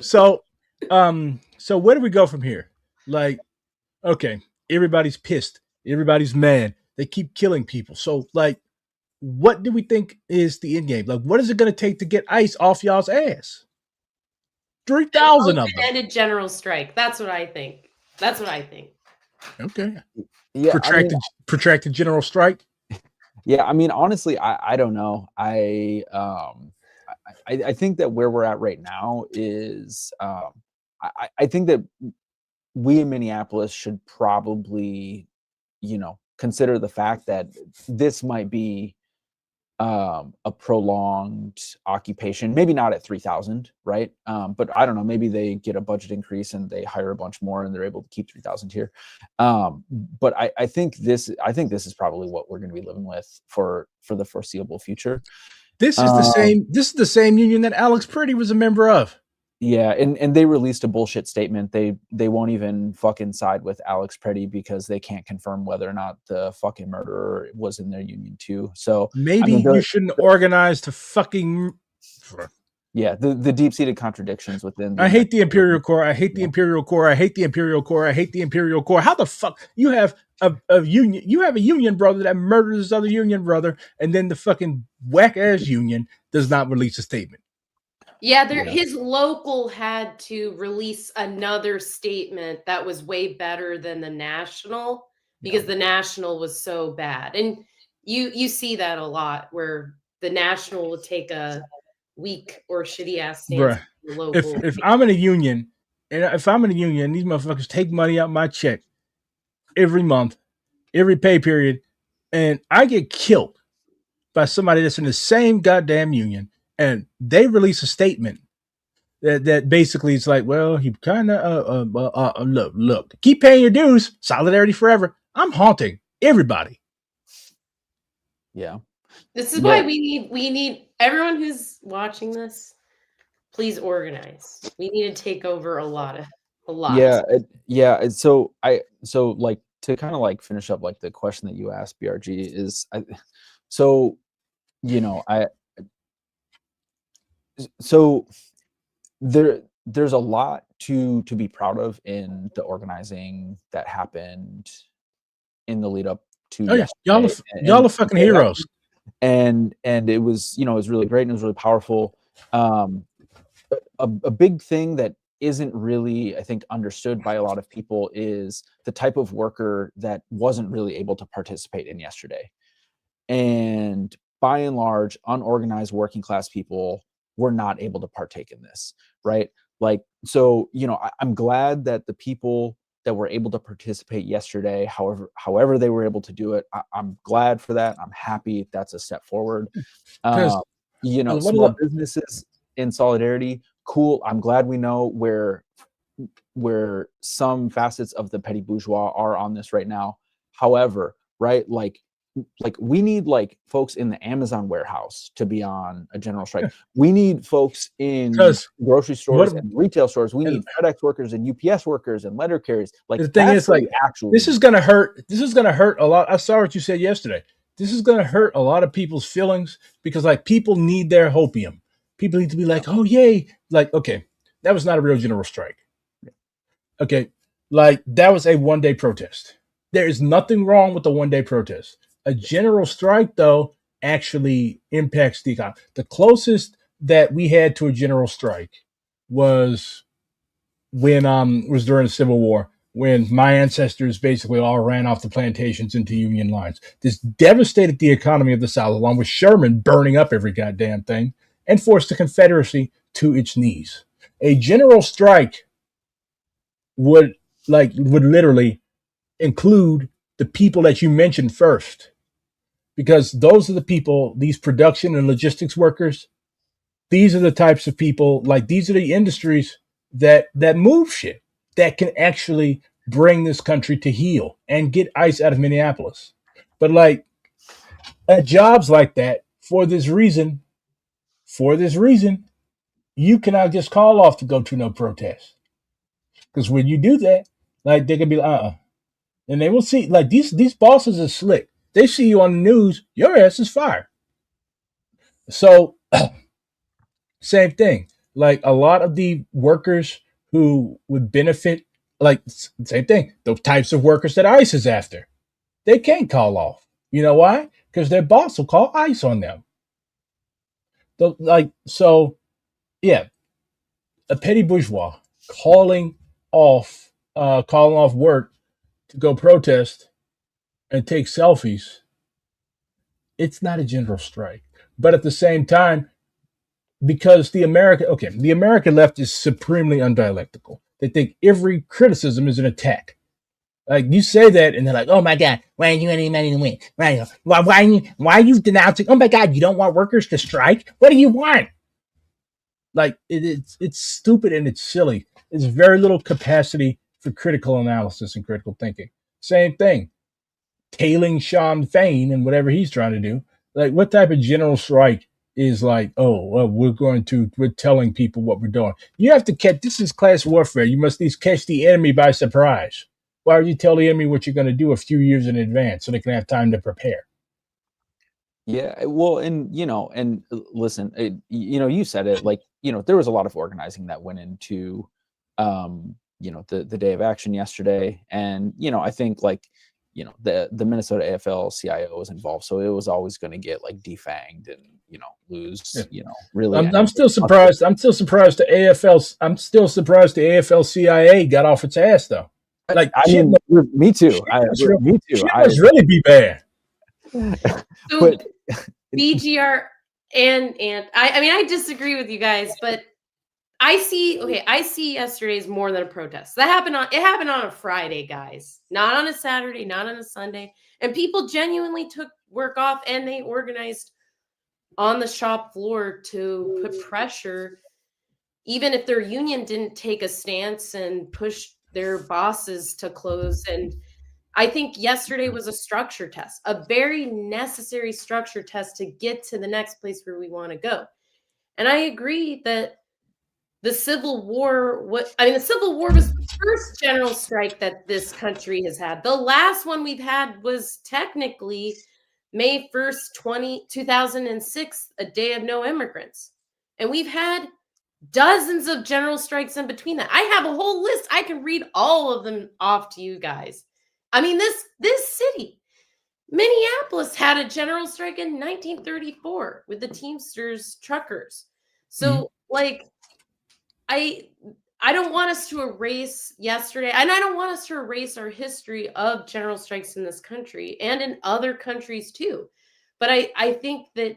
So where do we go from here? Like, okay, everybody's pissed. Everybody's mad. They keep killing people. So, like, what do we think is the end game? Like, what is it going to take to get ICE off y'all's ass? 3,000 of them. Ended general strike. That's what I think. Okay. Yeah. Protracted general strike. Yeah. I mean, honestly, I don't know. I think that where we're at right now is, I think that we in Minneapolis should probably, consider the fact that this might be a prolonged occupation, maybe not at 3,000, right? But I don't know, maybe they get a budget increase and they hire a bunch more and they're able to keep 3,000 here. But I think this is probably what we're going to be living with for the foreseeable future. This is the same union that Alex Pretty was a member of. Yeah, and they released a bullshit statement. They won't even fucking side with Alex Pretty because they can't confirm whether or not the fucking murderer was in their union too. So maybe you shouldn't organize to fucking. Yeah, the deep-seated contradictions within. I hate the Imperial Corps. I hate the Imperial Corps. I hate the Imperial Corps. I hate the Imperial Corps. How the fuck you have a union? You have a union brother that murders his other union brother, and then the fucking whack ass union does not release a statement. Yeah, his local had to release another statement that was way better than the national because the national was so bad. And you see that a lot where the national will take a weak or shitty ass stance. If I'm in a union, these motherfuckers take money out my check every month, every pay period, and I get killed by somebody that's in the same goddamn union. And they release a statement that basically is like, well, he kind of look, keep paying your dues, solidarity forever. I'm haunting everybody. Yeah, this is why we need everyone who's watching this. Please organize. We need to take over a lot. Yeah. So like to kind of like finish up like the question that you asked, BRG, is so you know I so there's a lot to be proud of in the organizing that happened in the lead up to Oh yeah, yesterday. y'all are fucking heroes. And it was, it was really great and it was really powerful. A big thing that isn't really, I think, understood by a lot of people is the type of worker that wasn't really able to participate in yesterday. And by and large, unorganized working class people were not able to partake in this, right? Like, so, I'm glad that the people that were able to participate yesterday, however they were able to do it, I'm glad for that. I'm happy that's a step forward. Small businesses in solidarity, cool. I'm glad we know where some facets of the petty bourgeois are on this right now. However, right, like we need like folks in the Amazon warehouse to be on a general strike. We need folks in grocery stores and retail stores. We need FedEx workers and UPS workers and letter carriers. Like the thing is, like, this is gonna hurt. This is gonna hurt a lot. I saw what you said yesterday. This is gonna hurt a lot of people's feelings because like people need their hopium. People need to be like, oh yay, like okay, that was not a real general strike. Okay, like that was a one-day protest. There is nothing wrong with a one-day protest. A general strike, though, actually impacts the economy. The closest that we had to a general strike was when was during the Civil War, when my ancestors basically all ran off the plantations into Union lines. This devastated the economy of the South, along with Sherman burning up every goddamn thing and forced the Confederacy to its knees. A general strike would literally include the people that you mentioned first. Because those are the people, these production and logistics workers, these are the types of people, like these are the industries that move shit, that can actually bring this country to heel and get ICE out of Minneapolis. But like at jobs like that, for this reason, you cannot just call off to go to no protest. Because when you do that, like they can be like, and they will see, like these bosses are slick. They see you on the news, your ass is fired. So, same thing. Like a lot of the workers who would benefit, like same thing. Those types of workers that ICE is after, they can't call off. You know why? Because their boss will call ICE on them. Yeah, a petty bourgeois calling off work to go protest and take selfies. It's not a general strike. But at the same time, because the American left is supremely undialectical. They think every criticism is an attack. Like you say that, and they're like, "Oh my God, why aren't you anybody to win? Why are you denouncing? Oh my God, you don't want workers to strike? What do you want?" Like it's stupid and it's silly. There's very little capacity for critical analysis and critical thinking. Same thing. Tailing Sean Fain and whatever he's trying to do. Like, what type of general strike is like, oh, well, we're telling people what we're doing? You have to catch, this is class warfare. You must at least catch the enemy by surprise. Why would you tell the enemy what you're going to do a few years in advance so they can have time to prepare? Yeah, well, and listen, you said it, like, there was a lot of organizing that went into, the day of action yesterday. And, I think like, the Minnesota AFL-CIO was involved, so it was always going to get like defanged and lose. Yeah. Really. I'm still surprised. I'm still surprised the AFL-CIA got off its ass though. Like, me too. Me too. Shit must really be bad. So BGR and I disagree with you guys, but I see yesterday as more than a protest. It happened on a Friday, guys, not on a Saturday, not on a Sunday. And people genuinely took work off and they organized on the shop floor to put pressure, even if their union didn't take a stance and push their bosses to close. And I think yesterday was a structure test, a very necessary structure test to get to the next place where we want to go. And I agree that the Civil War, the Civil War was the first general strike that this country has had. The last one we've had was technically May 1st, 2006, a day of no immigrants. And we've had dozens of general strikes in between that. I have a whole list. I can read all of them off to you guys. I mean, this city, Minneapolis, had a general strike in 1934 with the Teamsters truckers. So, like, I don't want us to erase yesterday, and I don't want us to erase our history of general strikes in this country and in other countries too. But I think that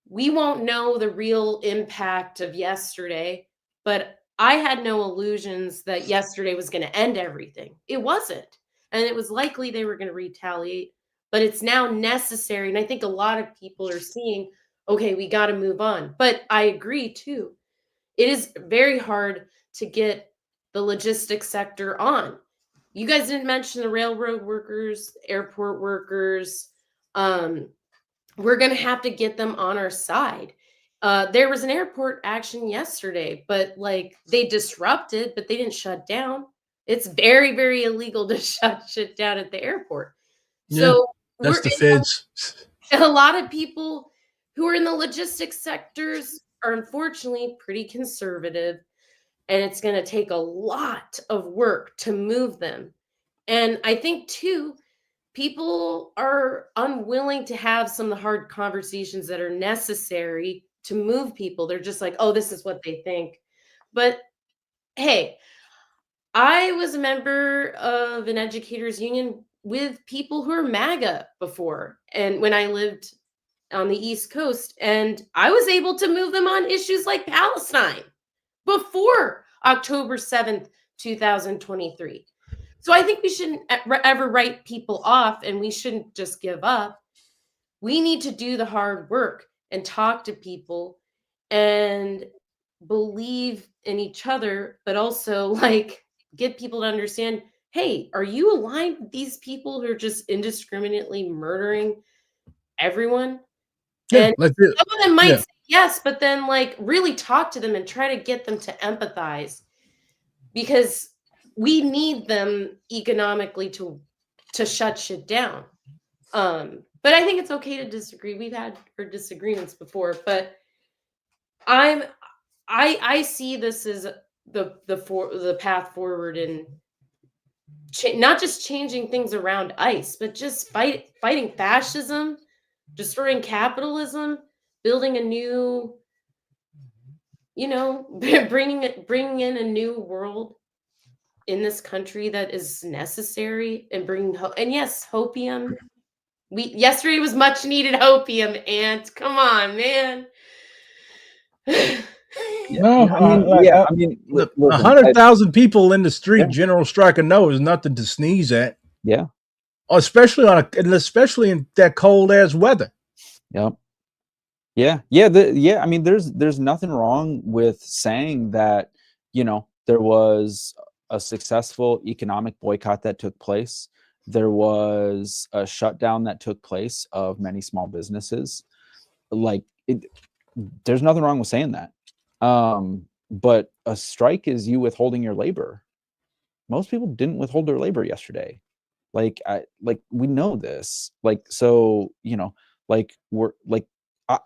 we won't know the real impact of yesterday, but I had no illusions that yesterday was going to end everything. It wasn't. And it was likely they were going to retaliate, but it's now necessary. And I think a lot of people are seeing, okay, we got to move on. But I agree too. It is very hard to get the logistics sector on. You guys didn't mention the railroad workers, airport workers. We're going to have to get them on our side. There was an airport action yesterday, but like they disrupted, but they didn't shut down. It's very, very illegal to shut shit down at the airport. Yeah, so that's the feds. A lot of people who are in the logistics sectors are unfortunately pretty conservative, and it's going to take a lot of work to move them. And I think too, people are unwilling to have some of the hard conversations that are necessary to move people. They're just like, oh, this is what they think. But hey, I was a member of an educators union with people who are MAGA before, and when I lived on the East Coast, and I was able to move them on issues like Palestine before October 7th, 2023. So I think we shouldn't ever write people off, and we shouldn't just give up. We need to do the hard work and talk to people and believe in each other, but also like get people to understand, hey, are you aligned with these people who are just indiscriminately murdering everyone? Yeah, And some of them might say yes, but then like really talk to them and try to get them to empathize, because we need them economically to shut shit down. But I think it's okay to disagree. We've had our disagreements before, but I see this as the path forward in not just changing things around ICE, but just fighting fascism, destroying capitalism, building a new, bringing in a new world in this country that is necessary, and bringing hope. And yes, hopium. Yesterday was much needed hopium, and come on, man. No, I mean, 100,000 people in the street, general strike of no is nothing to sneeze at. Yeah, especially in that cold ass weather. Yep. Yeah. I mean, there's nothing wrong with saying that, there was a successful economic boycott that took place. There was a shutdown that took place of many small businesses. There's nothing wrong with saying that. But a strike is you withholding your labor. Most people didn't withhold their labor yesterday. We know this.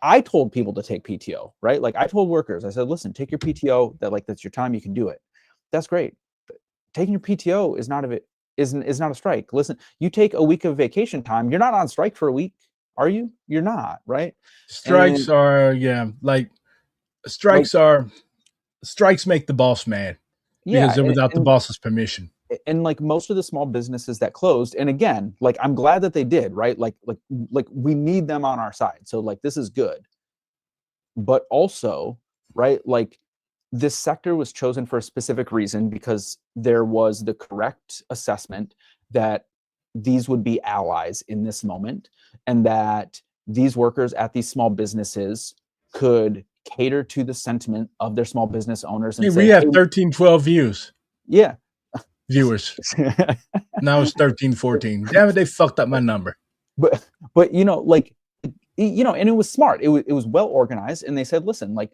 I told people to take PTO, right? Like I told workers, I said, listen, take your PTO, that's your time, you can do it. That's great. But taking your PTO is not a strike. Listen, you take a week of vacation time, you're not on strike for a week, are you? You're not, right? Strikes make the boss mad. Because they're without the boss's permission. And like most of the small businesses that closed, and again, like I'm glad that they did, right? Like we need them on our side. So like this is good. But also, right, like this sector was chosen for a specific reason, because there was the correct assessment that these would be allies in this moment, and that these workers at these small businesses could cater to the sentiment of their small business owners. And we have 1312 views. Yeah. Viewers. Now it's 1314. Damn it, they fucked up my number. But and it was smart. It was well organized, and they said, listen, like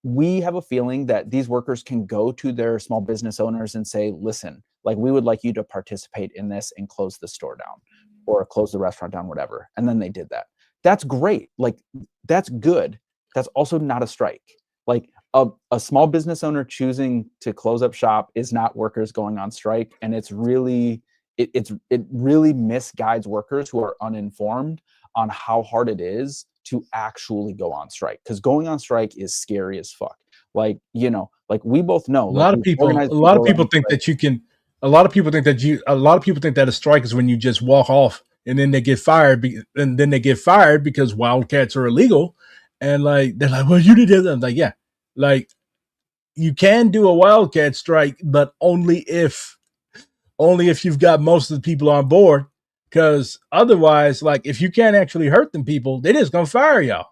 we have a feeling that these workers can go to their small business owners and say, listen, like, we would like you to participate in this and close the store down or close the restaurant down, whatever. And then they did that. That's great. Like, that's good. That's also not a strike. Like, a small business owner choosing to close up shop is not workers going on strike. And it's really, it really misguides workers who are uninformed on how hard it is to actually go on strike, because going on strike is scary as fuck. Like, you know, like, we both know, A like, lot of people, a lot of people think that you can. A lot of people think that a lot of people think that a strike is when you just walk off and then they get fired, and then they get fired because wildcats are illegal, and like they're like, well, you did it. I'm like, yeah, like you can do a wildcat strike, but only if you've got most of the people on board. Because otherwise, like, if you can't actually hurt them people, they're just gonna fire y'all.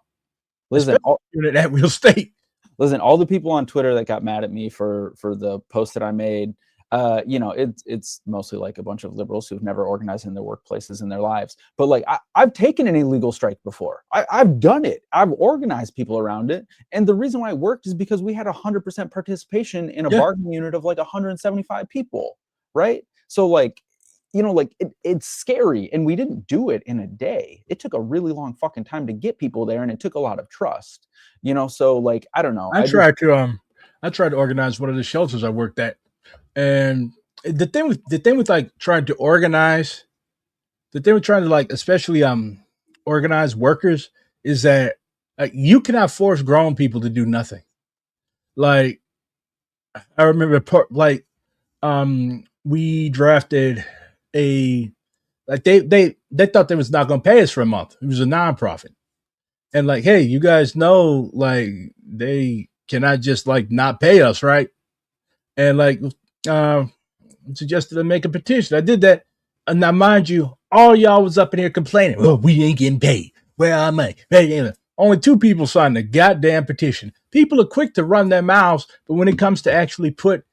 Listen, Especially at real state. Listen, all the people on Twitter that got mad at me for the post that I made, you know, it's mostly like a bunch of liberals who've never organized in their workplaces in their lives. But like, I've taken an illegal strike before. I've done it. I've organized people around it. And the reason why it worked is because we had 100% participation in a bargaining unit of like 175 people, right? So like, you know, like, it's scary, and we didn't do it in a day. It took a really long fucking time to get people there, and it took a lot of trust, you know. So like, I don't know. I tried to organize one of the shelters I worked at, and the thing with like trying to organize, the thing with trying to like especially organize workers is that like you cannot force grown people to do nothing. Like I remember we drafted a like they thought they was not going to pay us for a month. It was a nonprofit, and like, hey, you guys know, like, they cannot just like not pay us, right? And like suggested to make a petition. I did that, and now mind you, all y'all was up in here complaining, well, we ain't getting paid, where our money? Only 2 people signed the goddamn petition. People are quick to run their mouths, but when it comes to actually put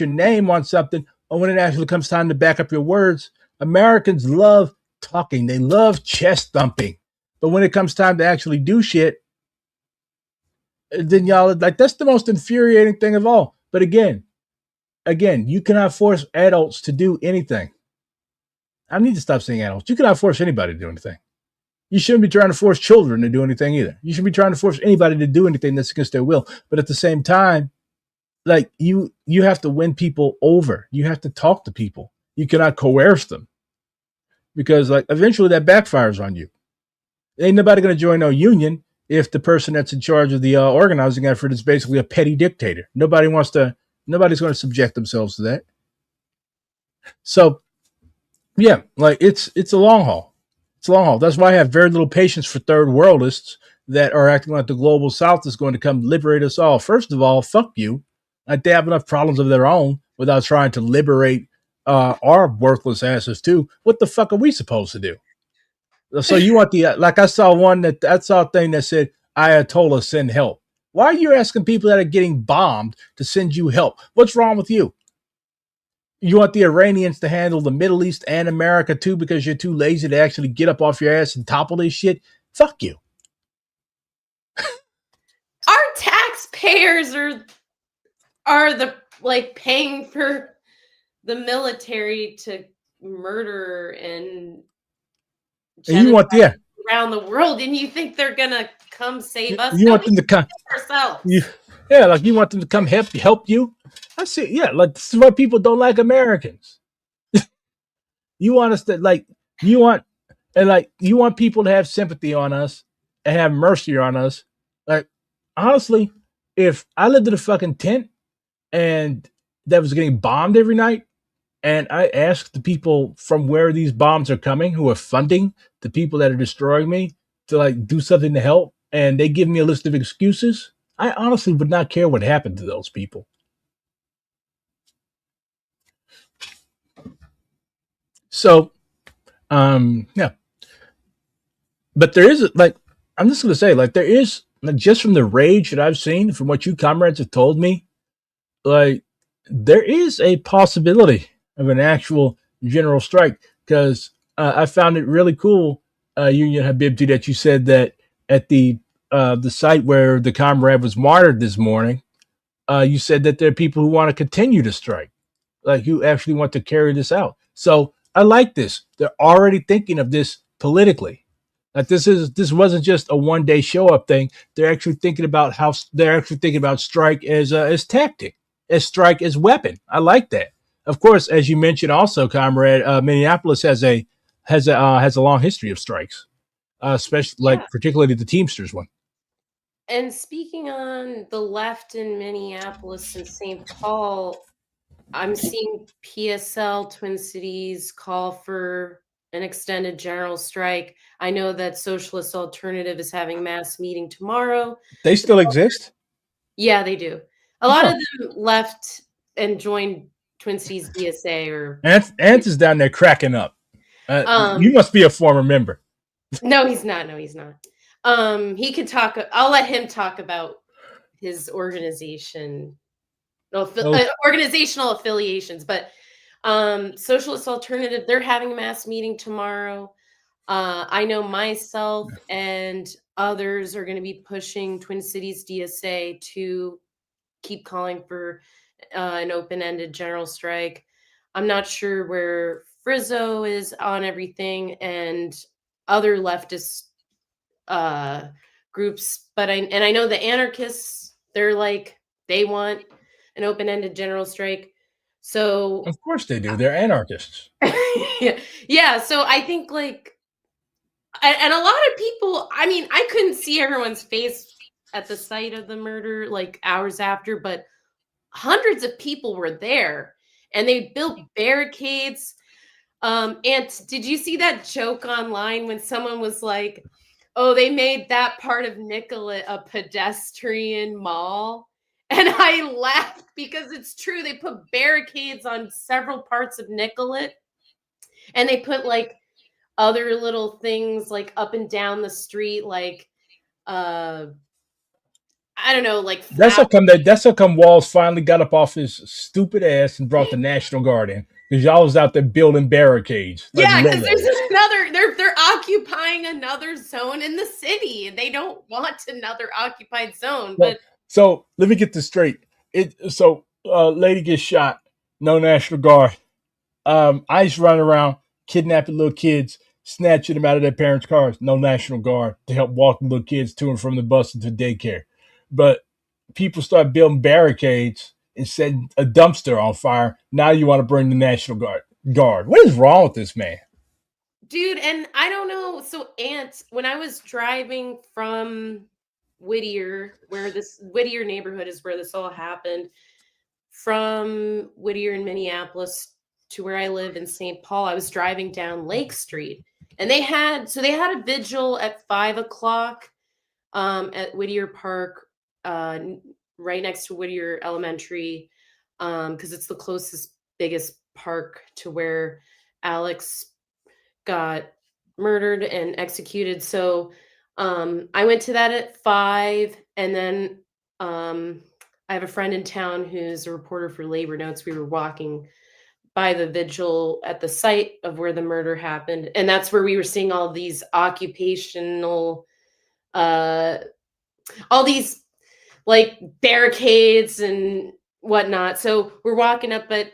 your name on something, or when it actually comes time to back up your words, Americans love talking. They love chest thumping. But when it comes time to actually do shit, then y'all like, that's the most infuriating thing of all. But again, you cannot force adults to do anything. I need to stop saying adults. You cannot force anybody to do anything. You shouldn't be trying to force children to do anything either. You shouldn't be trying to force anybody to do anything that's against their will. But at the same time, like, you have to win people over. You have to talk to people. You cannot coerce them, because like eventually that backfires on you. Ain't nobody going to join no union if the person that's in charge of the organizing effort is basically a petty dictator. Nobody's going to subject themselves to that. So yeah, like it's a long haul. It's a long haul. That's why I have very little patience for third worldists that are acting like the global south is going to come liberate us all. First of all, fuck you. Like, they have enough problems of their own without trying to liberate our worthless asses too. What the fuck are we supposed to do? So you want the like, I saw a thing that said Ayatollah send help. Why are you asking people that are getting bombed to send you help? What's wrong with you? You want the Iranians to handle the Middle East and America too because you're too lazy to actually get up off your ass and topple this shit? Fuck you. Our taxpayers are the like paying for the military to murder and you want around the world, and you think they're gonna come save us? You want them to come ourselves? Like you want them to come help you. I see. Yeah, like this is why people don't like Americans. You want us to you want people to have sympathy on us and have mercy on us. Like, honestly, if I lived in a fucking tent and that was getting bombed every night, and I asked the people from where these bombs are coming, who are funding the people that are destroying me, to like do something to help, and they give me a list of excuses, I honestly would not care what happened to those people. So, yeah. But there is, like, I'm just going to say, like, there is, like, just from the rage that I've seen, from what you comrades have told me, like, there is a possibility of an actual general strike. Because I found it really cool, Union Habibti, that you said that at the the site where the comrade was martyred this morning, you said that there are people who want to continue to strike, like who actually want to carry this out. So I like this. They're already thinking of this politically. That this wasn't just a 1 day show up thing. They're actually thinking about strike as tactic, as strike as weapon. I like that. Of course, as you mentioned, also, comrade, Minneapolis has a long history of strikes, especially Yeah. like particularly the Teamsters one. And speaking on the left in Minneapolis and St. Paul, I'm seeing PSL Twin Cities call for an extended general strike. I know that Socialist Alternative is having mass meeting tomorrow. They still exist. Yeah, they do. A lot Huh. of them left and joined Twin Cities DSA or Ant is down there cracking up. You um must be a former member. no, he's not. No, he's not. He could talk. I'll let him talk about his organization, organizational affiliations. But Socialist Alternative, they're having a mass meeting tomorrow. I know myself and others are going to be pushing Twin Cities DSA to keep calling for an open-ended general strike. I'm not sure where Frizzo is on everything and other leftist groups, but I know the anarchists, they're like they want an open-ended general strike. So Of course they do. They're anarchists. yeah, so I think like and a lot of people, I mean, I couldn't see everyone's face at the site of the murder like hours after, but hundreds of people were there and they built barricades. And did you see that joke online when someone was like, oh, they made that part of Nicollet a pedestrian mall? And I laughed because it's true. They put barricades on several parts of Nicollet and they put like other little things like up and down the street, like I don't know, like That's how come Walls finally got up off his stupid ass and brought the National Guard in. Because y'all was out there building barricades. Like yeah, because Lolo. there's another they're occupying another zone in the city and they don't want another occupied zone. Well, But so let me get this straight. Lady gets shot, no National Guard. ICE running around kidnapping little kids, snatching them out of their parents' cars, no National Guard to help walk the little kids to and from the bus into daycare. But people start building barricades and setting a dumpster on fire. Now you want to bring the National Guard. What is wrong with this man? dude, and I don't know. So when I was driving from Whittier, where this Whittier neighborhood is where this all happened, from Whittier in Minneapolis to where I live in St. Paul, I was driving down Lake Street, and they had a vigil at 5 o'clock at Whittier Park, right next to Whittier Elementary, because it's the closest, biggest park to where Alex got murdered and executed. So I went to that at 5, and then I have a friend in town who's a reporter for Labor Notes. We were walking by the vigil at the site of where the murder happened, and that's where we were seeing all these occupational, all these like barricades and whatnot. So we're walking up, but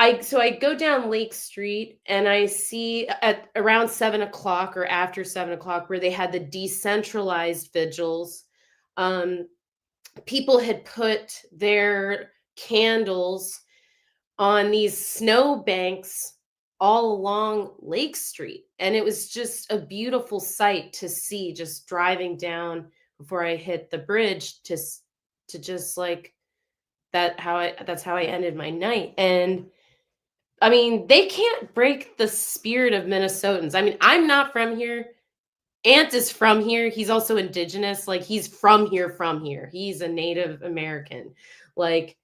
I go down Lake Street and I see at around 7 o'clock or after 7 o'clock where they had the decentralized vigils. People had put their candles on these snow banks all along Lake Street. And it was just a beautiful sight to see, just driving down before I hit the bridge to just like that's how I ended my night. And I mean, they can't break the spirit of Minnesotans. I mean, I'm not from here. Ant is from here. He's also indigenous. Like he's from here, from here. He's a Native American. Like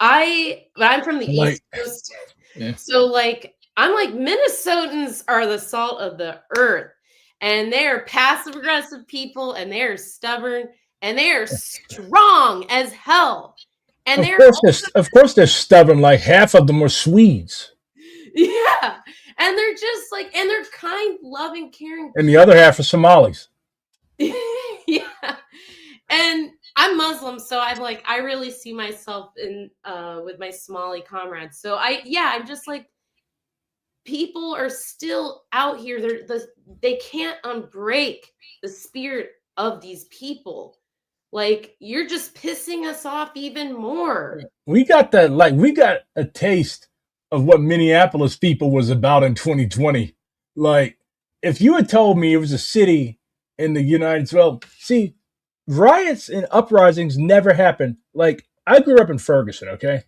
I'm from the Like, East Coast. yeah. So like I'm like Minnesotans are the salt of the earth. And they're passive aggressive people and they're stubborn and they're strong as hell. And Of course they're stubborn. Like half of them were Swedes, yeah. And they're just like, and they're kind, loving, caring. and the other half are Somalis. Yeah. And I'm Muslim, so I'm like, I really see myself in with my Somali comrades. So I'm just like, people are still out here. They can't unbreak the spirit of these people. Like, you're just pissing us off even more. We got a taste of what Minneapolis people was about in 2020. Like, if you had told me it was a city in the United States, well, see, riots and uprisings never happen. Like, I grew up in Ferguson, okay?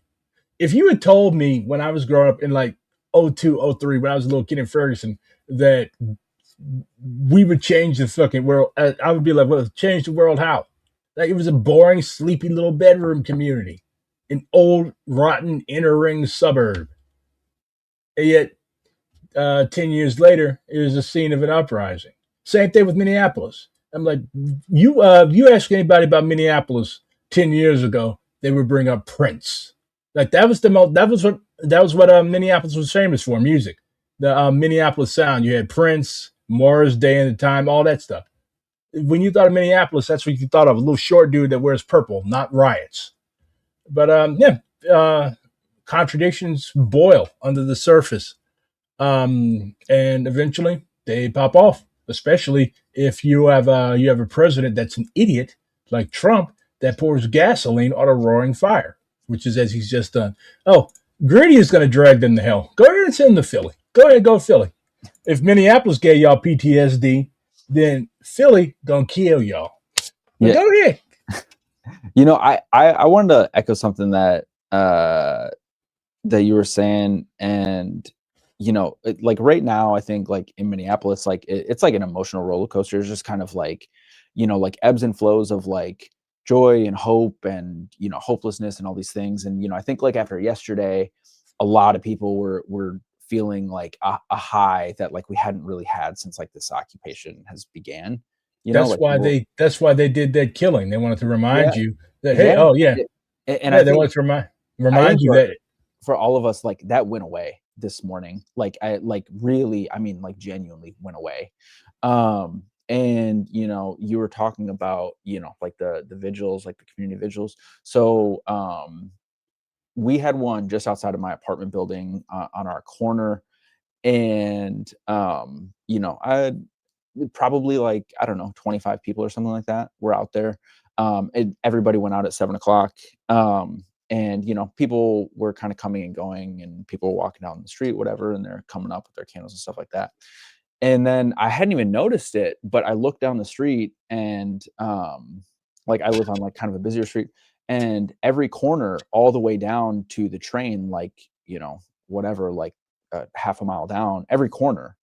If you had told me when I was growing up in like '02, '03, when I was a little kid in Ferguson, that we would change the fucking world, I would be like, well, change the world how? Like, it was a boring, sleepy little bedroom community, an old, rotten, inner ring suburb. And yet, 10 years later, it was a scene of an uprising. Same thing with Minneapolis. I'm like, you ask anybody about Minneapolis 10 years ago, they would bring up Prince. Like, that was what Minneapolis was famous for, music. The Minneapolis sound. You had Prince, Morris Day and the Time, all that stuff. When you thought of Minneapolis, that's what you thought of, a little short dude that wears purple, not riots. But contradictions boil under the surface, and eventually they pop off. Especially if you have a president that's an idiot like Trump that pours gasoline on a roaring fire, which is as he's just done. Oh, Gritty is going to drag them to hell. Go ahead and send them to Philly. Go ahead, go Philly. If Minneapolis gave y'all PTSD, then Philly gonna kill y'all. But Yeah. go ahead. You know, I wanted to echo something that that you were saying, and you know, like right now, I think like in Minneapolis, like it's like an emotional roller coaster. It's just kind of like, you know, like ebbs and flows of like joy and hope and, you know, hopelessness and all these things. And, you know, I think like after yesterday, a lot of people were feeling like a high that like we hadn't really had since like this occupation has began. You know, like people, That's why they did that killing. They wanted to remind yeah, you that, hey, yeah. oh yeah, And yeah, I they think wanted to I remind think you that. for all of us, like that went away this morning. Like I like really, I mean, like genuinely went away. And you know, you were talking about, you know, like the vigils, like the community vigils. So we had one just outside of my apartment building on our corner. And you know, I had probably like, I don't know, 25 people or something like that were out there. And everybody went out at 7 o'clock. And you know, people were kind of coming and going, and people were walking down the street, whatever, and they're coming up with their candles and stuff like that. And then I hadn't even noticed it, but I looked down the street, and like I live on like kind of a busier street, and every corner all the way down to the train, like, you know, whatever, like half a mile down, every corner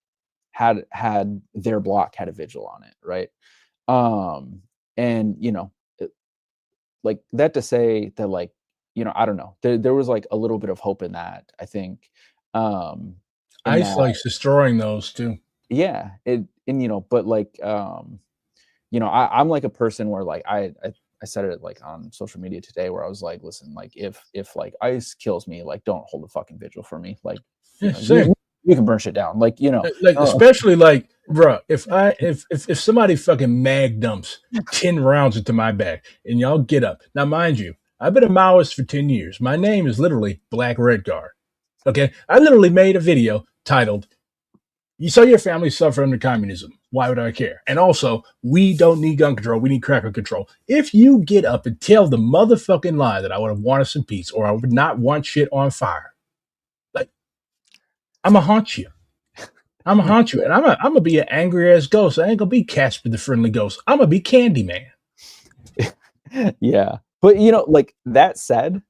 had their block had a vigil on it, right? And you know, like that to say that, like, you know, I don't know, there was like a little bit of hope in that, I think, in ICE that, likes destroying those too. yeah, and you know, but like, you know, I'm like a person where like I said it like on social media today, where I was like, listen, like if like ICE kills me, like don't hold a fucking vigil for me, like, you Yeah, know, same. you can burn shit down, like, you know, Like, especially like, bruh, if somebody fucking mag dumps 10 rounds into my back and y'all get up. Now, mind you, I've been a Maoist for 10 years. My name is literally Black Red Guard. Okay? I literally made a video titled, "You saw your family suffer under communism. Why would I care?" And also, we don't need gun control. We need cracker control. If you get up and tell the motherfucking lie that I would have wanted some peace or I would not want shit on fire, like, I'm going to haunt you. I'm gonna haunt you, and I'm gonna be an angry ass ghost. I ain't gonna be Casper the Friendly Ghost. I'm gonna be Candyman. yeah. But you know, like that said,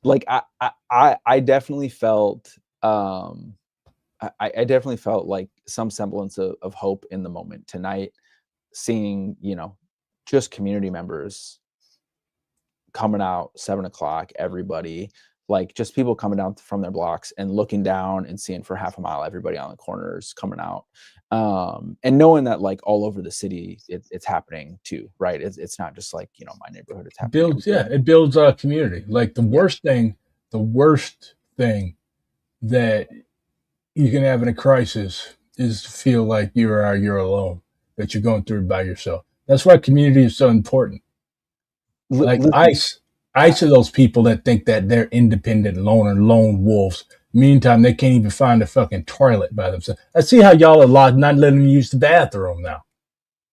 like I definitely felt I definitely felt like some semblance of hope in the moment tonight, seeing, you know, just community members coming out 7 o'clock, everybody, like just people coming down from their blocks and looking down and seeing for half a mile everybody on the corners coming out, and knowing that like all over the city it's happening too, right? It's not just like, you know, my neighborhood, it's happening Builds, yeah, everywhere. it builds a community. Like Yeah, the worst thing that you can have in a crisis is to feel like you're alone, that you're going through it by yourself. That's why community is so important. Like Listen, ice are those people that think that they're independent loner, lone wolves. Meantime, they can't even find a fucking toilet by themselves. I see how y'all are locked, not letting them use the bathroom now.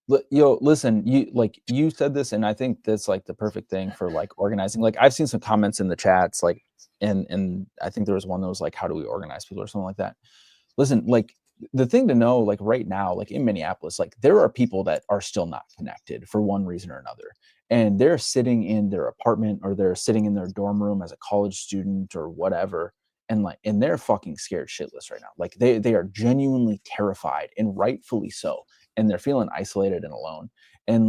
listen, you said this, and I think that's like the perfect thing for like organizing. Like I've seen some comments in the chats, like, and I think there was one that was like, how do we organize people or something like that. Listen, like the thing to know, like right now, like in Minneapolis, like there are people that are still not connected for one reason or another. And they're sitting in their apartment or they're sitting in their dorm room as a college student or whatever. And they're fucking scared shitless right now. Like they are genuinely terrified and rightfully so. And they're feeling isolated and alone. And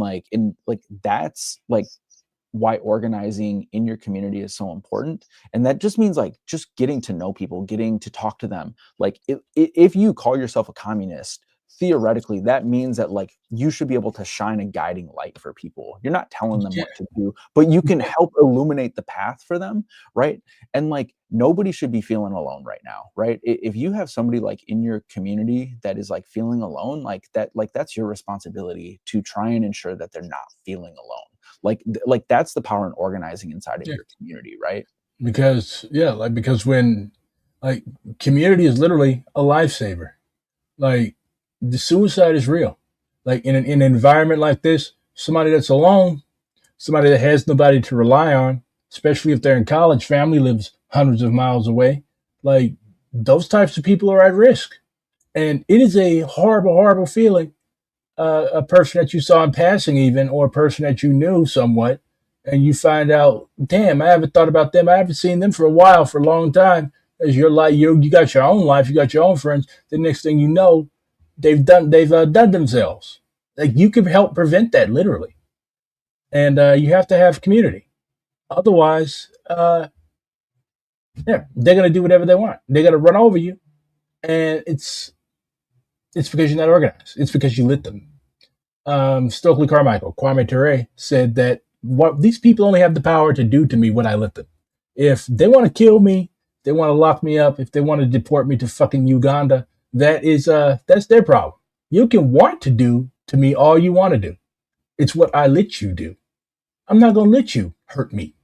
that's like why organizing in your community is so important. And that just means like just getting to know people, getting to talk to them. Like if you call yourself a communist, theoretically that means that like you should be able to shine a guiding light for people. You're not telling them Yeah, what to do, but you can help illuminate the path for them, right? And like nobody should be feeling alone right now, right? If you have somebody like in your community that is like feeling alone, like that's your responsibility to try and ensure that they're not feeling alone. Like that's the power in organizing inside of yeah. your community, right? Because when like community is literally a lifesaver. Like the suicide is real. Like in an environment like this, somebody that's alone, somebody that has nobody to rely on, especially if they're in college, family lives hundreds of miles away. Like those types of people are at risk, and it is a horrible, horrible feeling. A person that you saw in passing, even, or a person that you knew somewhat, and you find out, damn, I haven't thought about them. I haven't seen them for a while, for a long time. As you're like, you got your own life, you got your own friends. The next thing you know, they've done themselves. Like you can help prevent that literally, and you have to have community. Otherwise, yeah, they're gonna do whatever they want. They're gonna run over you, and it's because you're not organized. It's because you lit them. Stokely Carmichael, Kwame Ture, said that what these people only have the power to do to me what I let them. If they want to kill me, they want to lock me up, if they want to deport me to fucking Uganda, that's their problem. You can want to do to me all you want to do. It's what I let you do. I'm not gonna let you hurt me.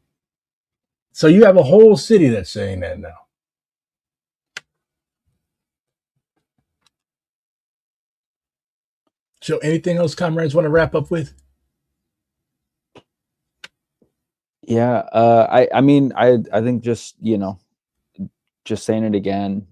So you have a whole city that's saying that now. So anything else, comrades, want to wrap up with? Yeah, I mean, I think just just saying it again,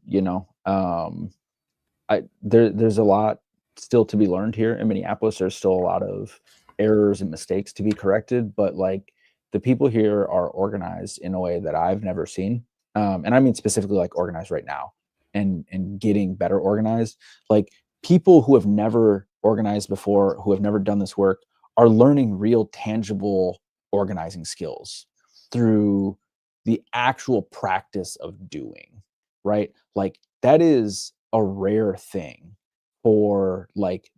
there's a lot still to be learned here in Minneapolis. There's still a lot of errors and mistakes to be corrected, but like the people here are organized in a way that I've never seen. And I mean specifically like organized right now and getting better organized. Like people who have never organized before, who have never done this work, are learning real tangible organizing skills through the actual practice of doing, right? Like that is a rare thing for like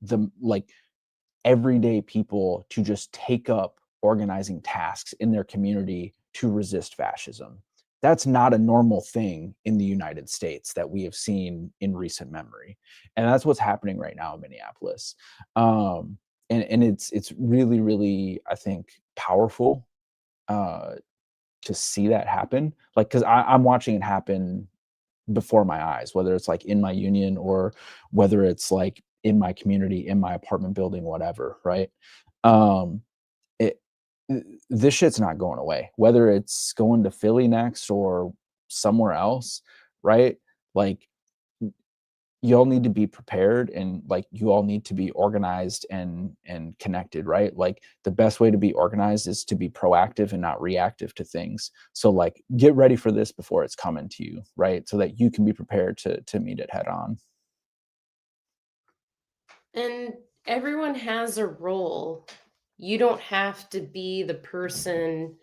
everyday people to just take up organizing tasks in their community to resist fascism. That's not a normal thing in the United States that we have seen in recent memory. And that's what's happening right now in Minneapolis. And it's really, really, I think, powerful uh, to see that happen. Like, because I'm watching it happen before my eyes, whether it's like in my union or whether it's like in my community, in my apartment building, whatever, right? Um, it this shit's not going away, whether it's going to Philly next or somewhere else, right? Like you all need to be prepared and like you all need to be organized and connected, right? Like the best way to be organized is to be proactive and not reactive to things. So like get ready for this before it's coming to you, right? So that you can be prepared to meet it head on. And everyone has a role. You don't have to be the person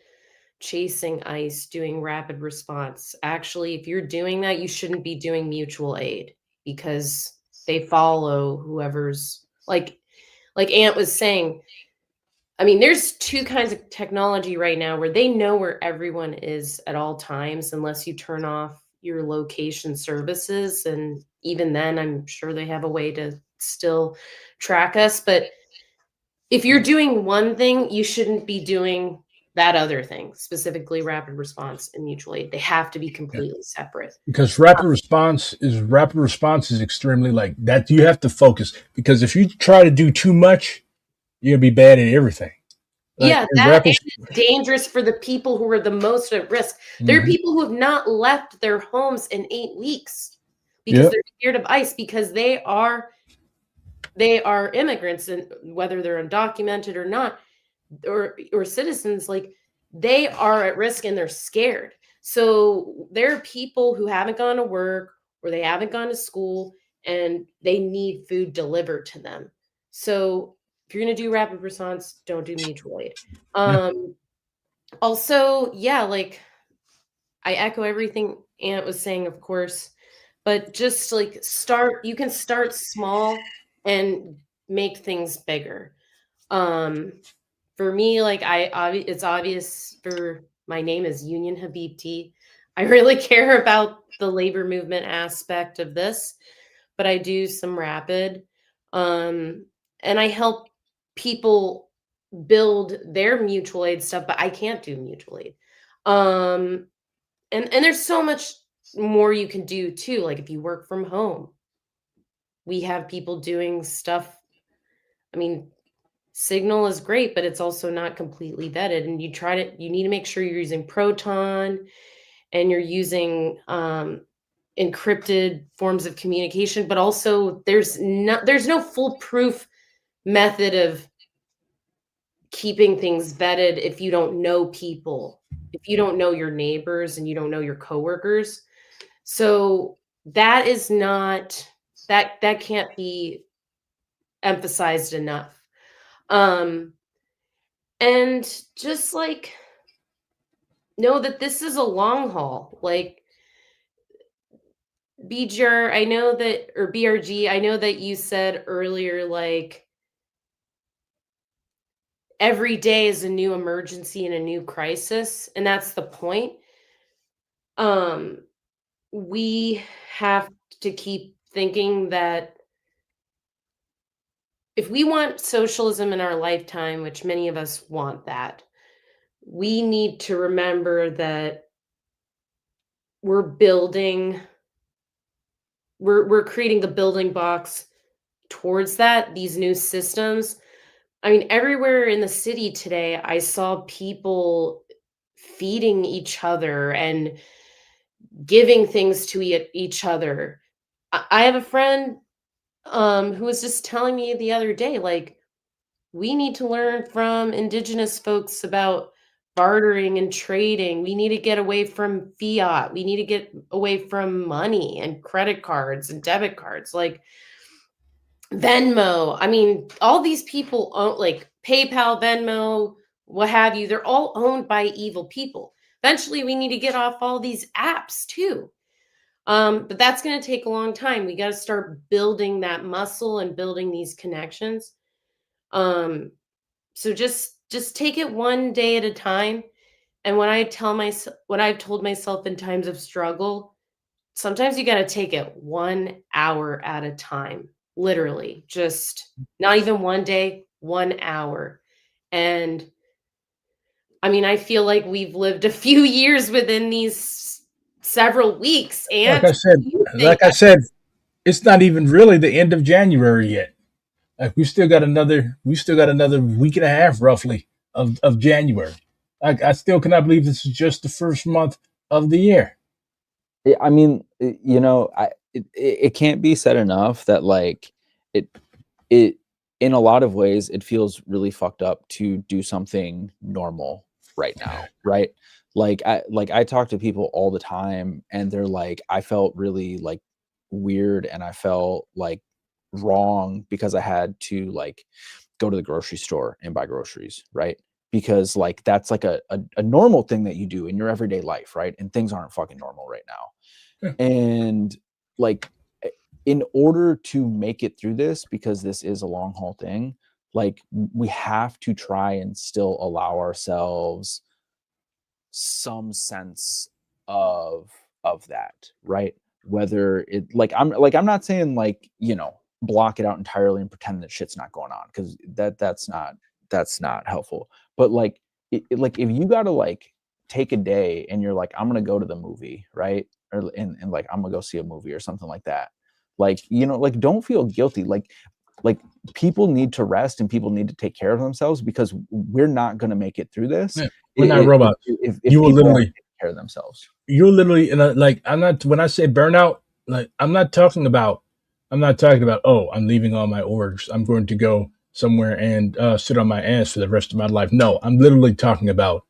chasing ICE doing rapid response. Actually, if you're doing that, you shouldn't be doing mutual aid because they follow whoever's like Ant was saying. I mean, there's two kinds of technology right now where they know where everyone is at all times unless you turn off your location services. And even then, I'm sure they have a way to still track us. But if you're doing one thing, you shouldn't be doing that other thing, specifically rapid response and mutual aid. They have to be completely separate. Because rapid response is extremely like that. You have to focus because if you try to do too much, you're gonna be bad at everything. Like Yeah, in that rapid, and it's dangerous for the people who are the most at risk. There are people who have not left their homes in 8 weeks because yeah, they're scared of ICE because they are immigrants, and whether they're undocumented or not, or citizens, like they are at risk and they're scared. So there are people who haven't gone to work or they haven't gone to school and they need food delivered to them. So if you're going to do rapid response, don't do mutual aid. yeah. Also, yeah, like I echo everything Ant was saying, of course, but just like you can start small and make things bigger. Um, for me, like it's obvious for my name is Union Habibti. I really care about the labor movement aspect of this, but I do some rapid, um, and I help people build their mutual aid stuff, but I can't do mutual aid. Um, and there's so much more you can do too. Like if you work from home, we have people doing stuff. I mean, Signal is great, but it's also not completely vetted. And you need to make sure you're using Proton and you're using encrypted forms of communication, but also there's no foolproof method of keeping things vetted if you don't know people, if you don't know your neighbors and you don't know your coworkers. So that is not that can't be emphasized enough. Um and just like know that this is a long haul. Like BGR, I know that, or BRG, I know that you said earlier, like every day is a new emergency and a new crisis, and that's the point. Um, we have to keep thinking that if we want socialism in our lifetime, which many of us want that, we need to remember that we're building, we're creating the building blocks towards that, these new systems. I mean, everywhere in the city today, I saw people feeding each other and giving things to each other. I have a friend who was just telling me the other day, like, we need to learn from indigenous folks about bartering and trading. We need to get away from fiat. We need to get away from money and credit cards and debit cards. Like, Venmo. I mean, all these people own like PayPal, Venmo, what have you. They're all owned by evil people. Eventually, we need to get off all these apps too. But that's going to take a long time. We got to start building that muscle and building these connections. Um, so just take it one day at a time. And what I've told myself in times of struggle, sometimes you got to take it 1 hour at a time, literally, just not even one day, 1 hour. And I mean, I feel like we've lived a few years within these several weeks. Like And I said, you think, like I said, it's not even really the end of January yet. Like we still got another week and a half roughly of January. I still cannot believe this is just the first month of the year. I mean, it can't be said enough that like it it in a lot of ways it feels really fucked up to do something normal right now, right? Like I talk to people all the time and they're like, I felt really like weird and I felt like wrong because I had to like go to the grocery store and buy groceries, right? Because like that's like a normal thing that you do in your everyday life, right? And things aren't fucking normal right now. Yeah. And like in order to make it through this, because this is a long haul thing, like we have to try and still allow ourselves some sense of that, right? Whether it like I'm not saying like, block it out entirely and pretend that shit's not going on, because that's not helpful. But like like if you gotta like take a day and you're like, I'm gonna go to the movie, right? Or and like I'm gonna go see a movie or something like that. Like, you know, like don't feel guilty. Like people need to rest and people need to take care of themselves, because we're not gonna make it through this. Yeah, we're not robots. If You will people aren't literally taking care of themselves. you're literally in a, like, I'm not, when I say burnout, like I'm not talking about oh, I'm leaving all my orders, I'm going to go somewhere and sit on my ass for the rest of my life. No, I'm literally talking about,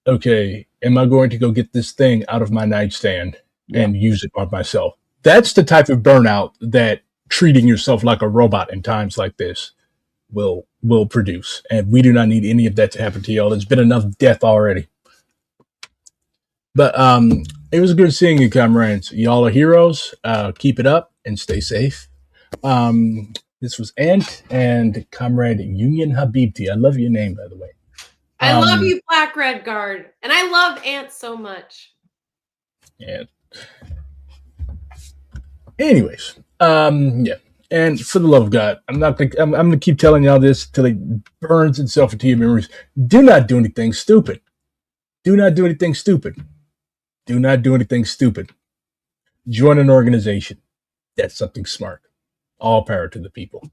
okay, am I going to go get this thing out of my nightstand and use it on myself? That's the type of burnout that treating yourself like a robot in times like this will produce. And we do not need any of that to happen to y'all. There's been enough death already. But it was good seeing you, comrades. Y'all are heroes. Keep it up and stay safe. This was Ant and Comrade Union Habibti. I love your name, by the way. I love you, Black Red Guard, and I love Ant so much. Yeah. Anyways, yeah. And for the love of God, I'm gonna keep telling y'all this till it burns itself into your memories. Do not do anything stupid. Do not do anything stupid. Do not do anything stupid. Join an organization. That's something smart. All power to the people.